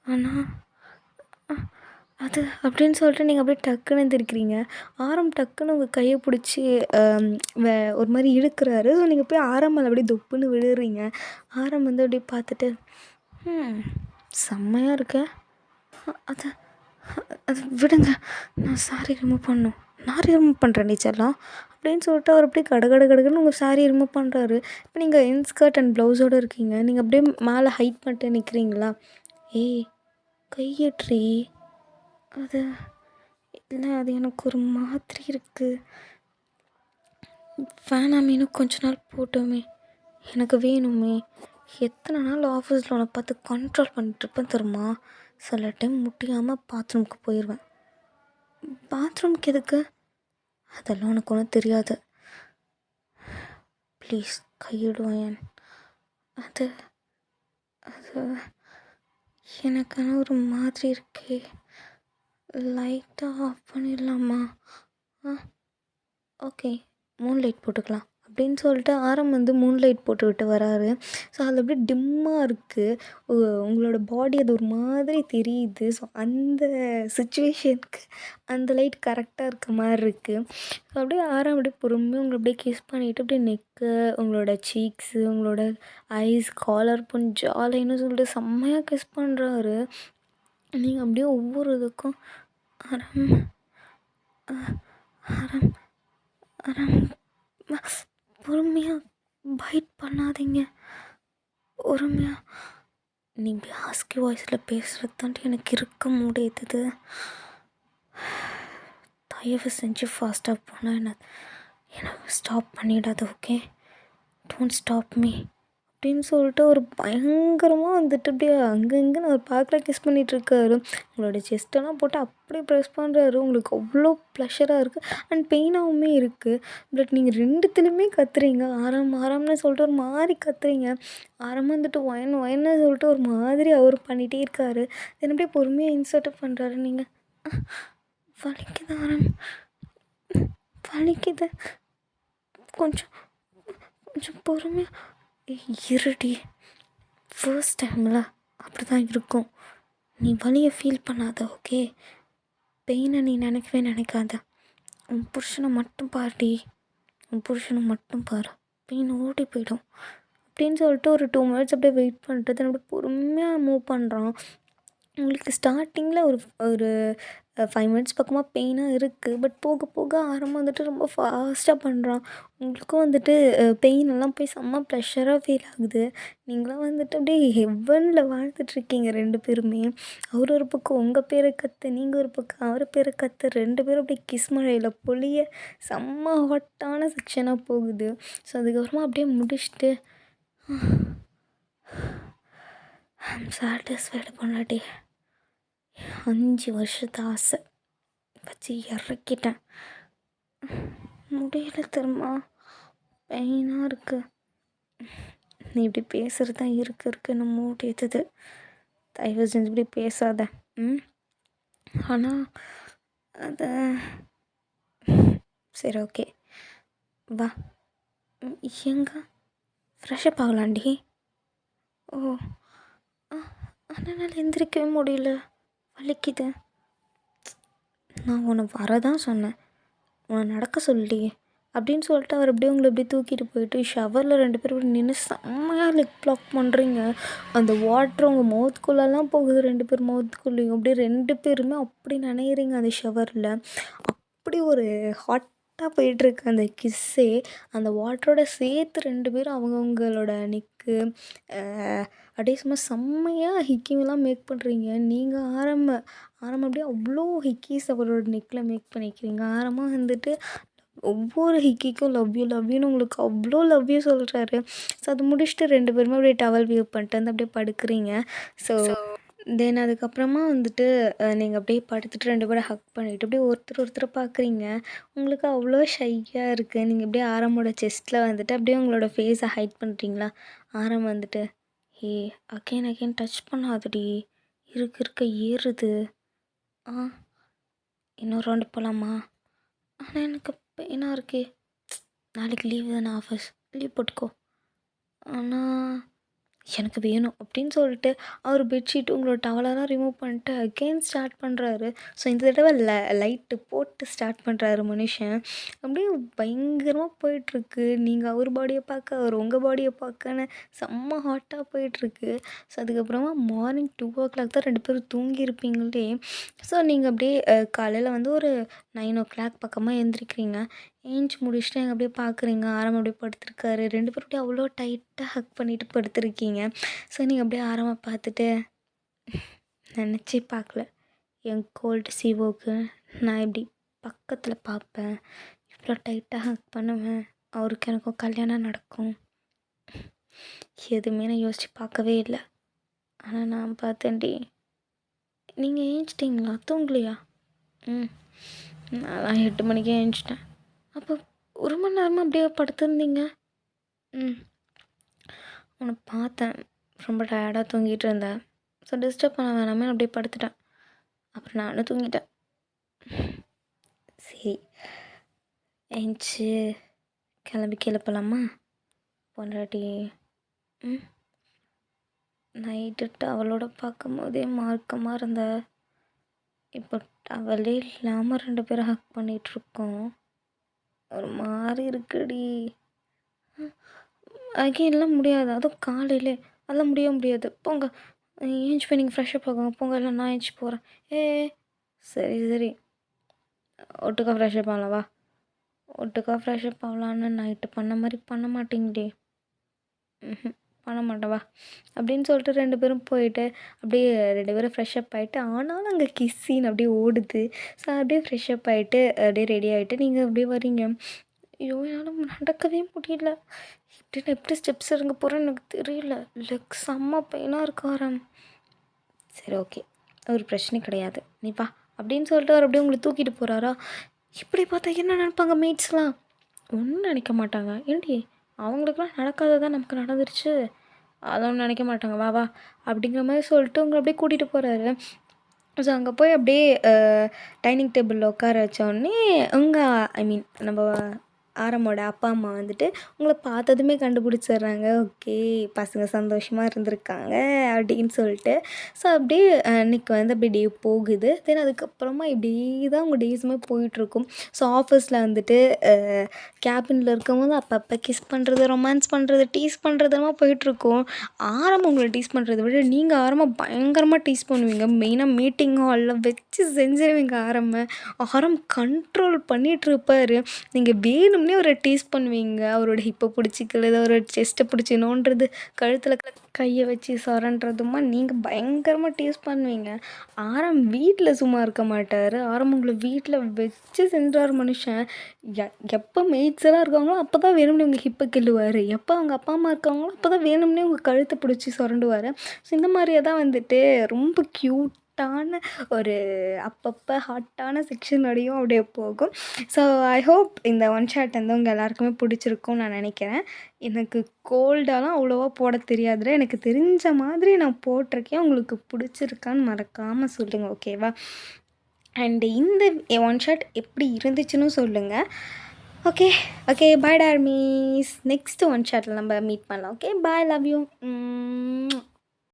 ஆனால் அது அப்படின்னு சொல்லிட்டு நீங்கள் அப்படியே டக்குன்னு எந்திரிக்கிறீங்க. ஆரம் டக்குன்னு உங்கள் கையை பிடிச்சி ஒரு மாதிரி இழுக்கிறாரு. ஸோ நீங்கள் போய் ஆரம் மேலே அப்படியே தொப்புன்னு விழுறீங்க. ஆரம் வந்து அப்படியே பார்த்துட்டு செம்மையாக இருக்க, அது அது விடுங்க, நான் சாரி ரிமூவ் பண்ணணும். நான் ரிமூவ் பண்ணுறேன் டீச்சர்லாம் அப்படின்னு சொல்லிட்டு அவர் அப்படியே கடகடன்னு உங்கள் சாரி ரிமூவ் பண்ணுறாரு. இப்போ நீங்கள் இன்ஸ்கர்ட் அண்ட் ப்ளவுஸோடு இருக்கீங்க. நீங்கள் அப்படியே மேலே ஹைட் பண்ணிட்டு நிற்கிறீங்களா? ஏய், கையட்ரி. அது இல்லை, அது எனக்கு ஒரு மாதிரி இருக்குது. வேணாமே, இன்னும் கொஞ்ச நாள் போட்டோமே, எனக்கு வேணுமே. எத்தனை நாள் ஆஃபீஸில் உன்னை பார்த்து கண்ட்ரோல் பண்ணிட்டுருப்பேன் தெரியுமா? சில டைம் முடியாமல் பாத்ரூமுக்கு போயிடுவேன். பாத்ரூமுக்கு எதுக்கு? அதெல்லாம் உனக்கு ஒன்றும் தெரியாது. ப்ளீஸ் கையிடுவேன். அது அது எனக்கு ஒரு மாதிரி இருக்கே. லைட்டாக ஆஃப் பண்ணிடலாமா? ஓகே, மூன்லைட் போட்டுக்கலாம் அப்படின்னு சொல்லிட்டு ஆரம் வந்து மூன்லைட் போட்டுக்கிட்டு வராரு. ஸோ அது அப்படியே டிம்மாக இருக்குது. உங்களோட பாடி அது ஒரு மாதிரி தெரியுது. ஸோ அந்த சுச்சுவேஷனுக்கு அந்த லைட் கரெக்டாக இருக்க மாதிரி இருக்குது. ஸோ அப்படியே ஆரம் அப்படியே பொறுமையாக உங்களை அப்படியே கிஸ் பண்ணிவிட்டு அப்படியே நெக்கு, உங்களோட சீக்ஸு, உங்களோட ஐஸ், காலர் பொன், ஜாலைன்னு சொல்லிட்டு செம்மையாக கிஸ் பண்ணுறாரு. நீங்கள் அப்படியே ஒவ்வொரு இதுக்கும் ஆரம் ஆரம் ஆரம் பொறுமையாக பைட் பண்ணாதீங்க, பொறுமையாக. நீ ஹஸ்கி வாய்ஸில் பேசுகிறது தாண்டி எனக்கு இருக்க முடியுது. தயவு செஞ்சு ஃபாஸ்ட்டாக போனால் எனக்கு ஸ்டாப் பண்ணிடாது. ஓகே, டோன்ட் ஸ்டாப் மீ அப்படின்னு சொல்லிட்டு ஒரு பயங்கரமாக வந்துட்டு அப்படியே அங்கங்கே நான் பார்க்கல கிஸ் பண்ணிகிட்ருக்காரு. உங்களோட செஸ்ட்டெல்லாம் போட்டு அப்படியே ப்ரெஸ் பண்ணுறாரு. உங்களுக்கு அவ்வளோ ப்ளஷராக இருக்குது அண்ட் பெயினாகவுமே இருக்குது. பட் நீங்கள் ரெண்டுத்துலேயுமே கத்துறீங்க. ஆரம்னு சொல்லிட்டு ஒரு மாதிரி கத்துறீங்க. ஆரம் வந்துட்டு ஒயன்னு சொல்லிட்டு ஒரு மாதிரி அவர் பண்ணிகிட்டே இருக்காரு. தென் அப்படியே பொறுமையாக இன்சர்ட் பண்ணுறாரு. நீங்கள் வலிக்குது ஆரம், வலிக்குது, கொஞ்சம் பொறுமையாக இருடி. ஃபர்ஸ்ட் டைமில் அப்படி தான் இருக்கும். நீ வலியை ஃபீல் பண்ணாத. ஓகே, பெயினை நீ நினைக்காத. உன் புருஷனை மட்டும் பாருடி, உன் புருஷனை மட்டும் பாரு, பெயின் ஓடி போயிடும் அப்படின்னு சொல்லிட்டு ஒரு 2 மினிட்ஸ் அப்படியே வெயிட் பண்ணிட்டு தான் அப்படியே பொறுமையாக மூவ் பண்ணுறான். உங்களுக்கு ஸ்டார்டிங்கில் ஒரு 5 மினிட்ஸ் பக்கமாக பெயினாக இருக்குது. பட் போக போக ஆரம்பம் வந்துட்டு ரொம்ப ஃபாஸ்ட்டாக பண்ணுறான். உங்களுக்கும் வந்துட்டு பெயினெல்லாம் போய் செம்ம ப்ரெஷராக ஃபீல் ஆகுது. நீங்களாம் வந்துட்டு அப்படியே ஹெவனில் வாழ்ந்துட்டுருக்கீங்க 2 பேருமே. அவர் ஒரு பக்கம் உங்கள் பேரை கற்று, நீங்கள் ஒரு பக்கம் அவர் பேரை கற்று, 2 பேரும் அப்படியே கிஸ் மழையில் பொழிய செம்ம ஹாட்டான செக்ஷனாக போகுது. ஸோ அதுக்கப்புறமா அப்படியே முடிச்சுட்டு ஐம் சாட்டிஸ்ஃபைடு பொண்டாட்டி, 5 வருஷத்து ஆசை வச்சு இறக்கிட்டேன். முடியல திரும்ப, பெயினாக இருக்குது. நீ இப்படி பேசுகிறது தான் இருக்குன்னு மூடி ஏற்றுது. தயவு செஞ்சு இப்படி பேசாத. ஆனால் அது சரி, ஓகே, வா எங்க ஃப்ரெஷ்ஷப் ஆகலாண்டி. ஓ! அ அதனால எந்திரிக்கவே முடியல. வலிக்குது. நான் உன்னை வரதான் சொன்னேன். உன்னை நடக்க சொல்லலையே அப்படின்னு சொல்லிட்டு அவர் அப்படியே உங்களை அப்படியே தூக்கிட்டு போயிட்டு ஷவரில் 2 பேரும் இப்படி நின்று செம்மையாக லெக் ப்ளாக் பண்ணுறீங்க. அந்த வாட்ரு உங்கள் மவுத்துக்குள்ளெல்லாம் போகுது, 2 பேர் மவுத்துக்குள்ளேயும் அப்படியே 2 பேருமே அப்படி நனையிறீங்க அந்த ஷவரில். அப்படி ஒரு ஹாட்டாக போயிட்டுருக்கு அந்த கிஸ்ஸே. அந்த வாட்டரோட சேர்த்து 2 பேரும் அவங்கவுங்களோட நெக்கு அப்படியே சும்மா செம்மையாக ஹிக்கிங்கெல்லாம் மேக் பண்ணுறீங்க. நீங்கள் ஆரம்பம் அப்படியே அவ்வளோ ஹிக்கீஸ் அவரோட நெக்கில் மேக் பண்ணிக்கிறீங்க. ஆரம்பம் வந்துட்டு ஒவ்வொரு ஹிக்கிக்கும் லவ் யூ லவ் யூன்னு உங்களுக்கு அவ்வளோ லவ் யூ சொல்கிறாரு. ஸோ அது முடிச்சுட்டு 2 பேருமே அப்படியே டவல் வியூ பண்ணிட்டு வந்து அப்படியே படுக்கிறீங்க. ஸோ தென் அதுக்கப்புறமா வந்துட்டு நீங்கள் அப்படியே படுத்துட்டு 2 பேரும் ஹக் பண்ணிவிட்டு அப்படியே ஒருத்தர் பார்க்குறீங்க. உங்களுக்கு அவ்வளோ ஷையாக இருக்குது. நீங்கள் அப்படியே ஆரமோட செஸ்ட்டில் வந்துட்டு அப்படியே உங்களோட ஃபேஸை ஹைட் பண்ணுறீங்களா. ஆரம் வந்துட்டு ஏ அகெயின் டச் பண்ணாதடி, இருக்க ஏறுது. இன்னொரு ரவுண்டு போகலாமா? ஆனால் எனக்கு பெயினாக இருக்கே. நாளைக்கு லீவ் தானே ஆஃபீஸ், லீவ் போட்டுக்கோ. ஆனால் எனக்கு வேணும் அப்படின்னு சொல்லிட்டு அவர் பெட்ஷீட் உங்களோட டவலெல்லாம் ரிமூவ் பண்ணிட்டு அகெயின் ஸ்டார்ட் பண்ணுறாரு. ஸோ இந்த தடவை லைட்டு போட்டு ஸ்டார்ட் பண்ணுறாரு மனுஷன். அப்படியே பயங்கரமாக போயிட்டுருக்கு. நீங்கள் அவர் பாடியை பார்க்க, அவர் உங்கள் பாடியை பார்க்கன்னு செம்ம ஹாட்டாக போயிட்டுருக்கு. ஸோ அதுக்கப்புறமா மார்னிங் 2 o'clock தான் 2 பேரும் தூங்கியிருப்பீங்களே. ஸோ நீங்கள் அப்படியே காலையில் வந்து ஒரு 9 o'clock பக்கமாக எழுந்திரிக்கிறீங்க. ஏஞ்சி முடிச்சுட்டு எங்கள் அப்படியே பார்க்குறீங்க. ஆரம் அப்படியே படுத்திருக்காரு. 2 பேரும் அப்படியே அவ்வளோ டைட்டாக ஹக் பண்ணிவிட்டு படுத்திருக்கீங்க. ஸோ நீங்கள் அப்படியே ஆரமாக பார்த்துட்டு நினச்சே பார்க்கல என் கோல்டு சிவோக்கு நான் இப்படி பக்கத்தில் பார்ப்பேன், இவ்வளோ டைட்டாக ஹக் பண்ணுவேன், அவருக்கு எனக்கும் கல்யாணம் நடக்கும். எதுவுமே நான் யோசித்து பார்க்கவே இல்லை. ஆனால் நான் பார்த்தேன்டி. நீங்கள் ஏஞ்சிட்டிங்களா? தூங்கலையா? நான் 8 மணிக்கே ஏஞ்சிட்டேன். அப்போ 1 மணி நேரமாக அப்படியே படுத்திருந்தீங்க. உன்னை பார்த்தேன், ரொம்ப டயர்டாக தூங்கிட்டு இருந்தேன். ஸோ டிஸ்டர்ப் பண்ண வேணாமே அப்படியே படுத்துட்டேன். அப்புறம் நானும் தூங்கிட்டேன். சரி, ஏஞ்சி கிளம்பி போகலாமா? பொண்டாட்டி நைட்டு டவலோட பார்க்கும் போதே மார்க்கமாக இருந்த, இப்போ டவலே இல்லாமல் 2 பேரும் ஹக் பண்ணிகிட்ருக்கோம். ஒரு மாதிரி இருக்குடி. அகெயின்லாம் முடியாது, அதுவும் காலையிலே அதெல்லாம் முடியாது. போங்க, ஏஞ்சி போய் நீங்கள் ஃப்ரெஷ்ஷப் ஆகுங்க போங்க, இல்லை நான் ஏஞ்சி போகிறேன். சரி ஒட்டுக்கா ஃப்ரெஷ்ஷப் ஆகலாம் வா. ஒட்டுக்கா ஃப்ரெஷ்ஷப் ஆகலான்னு நைட்டு பண்ண மாதிரி பண்ண மாட்டேங்கடி. பண்ண மாட்டேன் வா அப்படின்னு சொல்லிட்டு 2 பேரும் போயிட்டு அப்படியே 2 பேரும் ஃப்ரெஷ்ஷப் ஆகிட்டு, ஆனாலும் அங்கே கிஸ்ஸின்னு அப்படியே ஓடுது. ஸோ அப்படியே ஃப்ரெஷ்ஷப் ஆகிட்டு அப்படியே ரெடி ஆகிட்டு நீங்கள் அப்படியே வரீங்க. ஐயோ என்னால் நடக்கவே முடியல. இப்படி எப்படி ஸ்டெப்ஸ் இறங்க போகிறேன்னு எனக்கு தெரியல. லெக் செம்ம பெயினாக இருக்க ஆரம். சரி ஓகே, ஒரு பிரச்சனை கிடையாது, நீ வா அப்படின்னு சொல்லிட்டு அவர் அப்படியே உங்களை தூக்கிட்டு போகிறாரா. இப்படி பார்த்தா என்ன நினைப்பாங்க மேட்ஸ்லாம்? ஒன்றும் நினைக்க மாட்டாங்க. ஏன்டி அவங்களுக்குலாம் நடக்காததான் நமக்கு நடந்துருச்சு, அதெல்லாம் நினைக்க மாட்டாங்க. வா அப்படிங்கிற மாதிரி சொல்லிட்டு உங்களை அப்படியே கூட்டிகிட்டு போகிறாரு. ஸோ அங்கே போய் அப்படியே டைனிங் டேபிளில் உட்கார வச்சோடனே நம்ம ஆரமோட அப்பா அம்மா வந்துட்டு உங்களை பார்த்ததுமே கண்டுபிடிச்சிட்றாங்க. ஓகே, பசங்க சந்தோஷமாக இருந்திருக்காங்க அப்படின்னு சொல்லிட்டு. ஸோ அப்படியே அன்றைக்கி வந்து அப்படியே டே போகுது. தென் அதுக்கப்புறமா இப்படி தான் உங்கள் டேஸுமே போயிட்டுருக்கும். ஸோ ஆஃபீஸில் வந்துட்டு கேபினில் இருக்கும்போது அப்பப்போ கிஸ் பண்ணுறது, ரொமான்ஸ் பண்ணுறது, டீஸ் பண்ணுறதுமா போயிட்டுருக்கும். ஆரம்பம் உங்களை டீஸ் பண்ணுறதை விட நீங்கள் ஆரம்பம் பயங்கரமாக டீஸ் பண்ணுவீங்க. மெயினாக மீட்டிங் ஹாலில் வச்சு செஞ்சிருவீங்க. ஆரம் கண்ட்ரோல் பண்ணிகிட்ருப்பார். நீங்கள் வேணும்னே அவரை டீஸ் பண்ணுவீங்க. அவரோட ஹிப்பை பிடிச்சிக்கிறது, அவரோட செஸ்ட்டை பிடிச்சி நோண்டுறது, கழுத்தில் கையை வச்சு சொரன்றதுமா நீங்கள் பயங்கரமாக டீஸ் பண்ணுவீங்க. ஆரம் வீட்டில் சும்மா இருக்க மாட்டார். ஆரம் உங்களை வீட்டில் வச்சு செஞ்சார் மனுஷன். எப்போ மெய்ட்ஸ் எல்லாம் இருக்காங்களோ அப்போ தான் வேணும்னே உங்கள் ஹிப்பை கிள்ளுவார். எப்போ அவங்க அப்பா அம்மா இருக்காங்களோ அப்போ தான் வேணும்னே உங்கள் கழுத்தை பிடிச்சி சொரண்டுவார். ஸோ இந்த மாதிரியே தான் வந்துட்டு ரொம்ப க்யூட்டான ஒரு அப்பப்போ ஹாட்டான செக்ஷனோடையும் அப்படியே போகும். ஸோ ஐ ஹோப் இந்த ஒன் ஷாட் வந்து உங்கள் எல்லாருக்குமே பிடிச்சிருக்கும்னு நான் நினைக்கிறேன். எனக்கு கோல்டாலாம் அவ்வளோவா போட தெரியாதுல, எனக்கு தெரிஞ்ச மாதிரி நான் போட்டிருக்கேன். உங்களுக்கு பிடிச்சிருக்கான்னு மறக்காமல் சொல்லுங்கள், ஓகேவா? அண்டு இந்த ஒன் ஷாட் எப்படி இருந்துச்சுன்னு சொல்லுங்கள். ஓகே ஓகே பாய் டார்மீஸ். நெக்ஸ்ட் ஒன் ஷாட்டில் நம்ம மீட் பண்ணலாம். Okay bye, love you.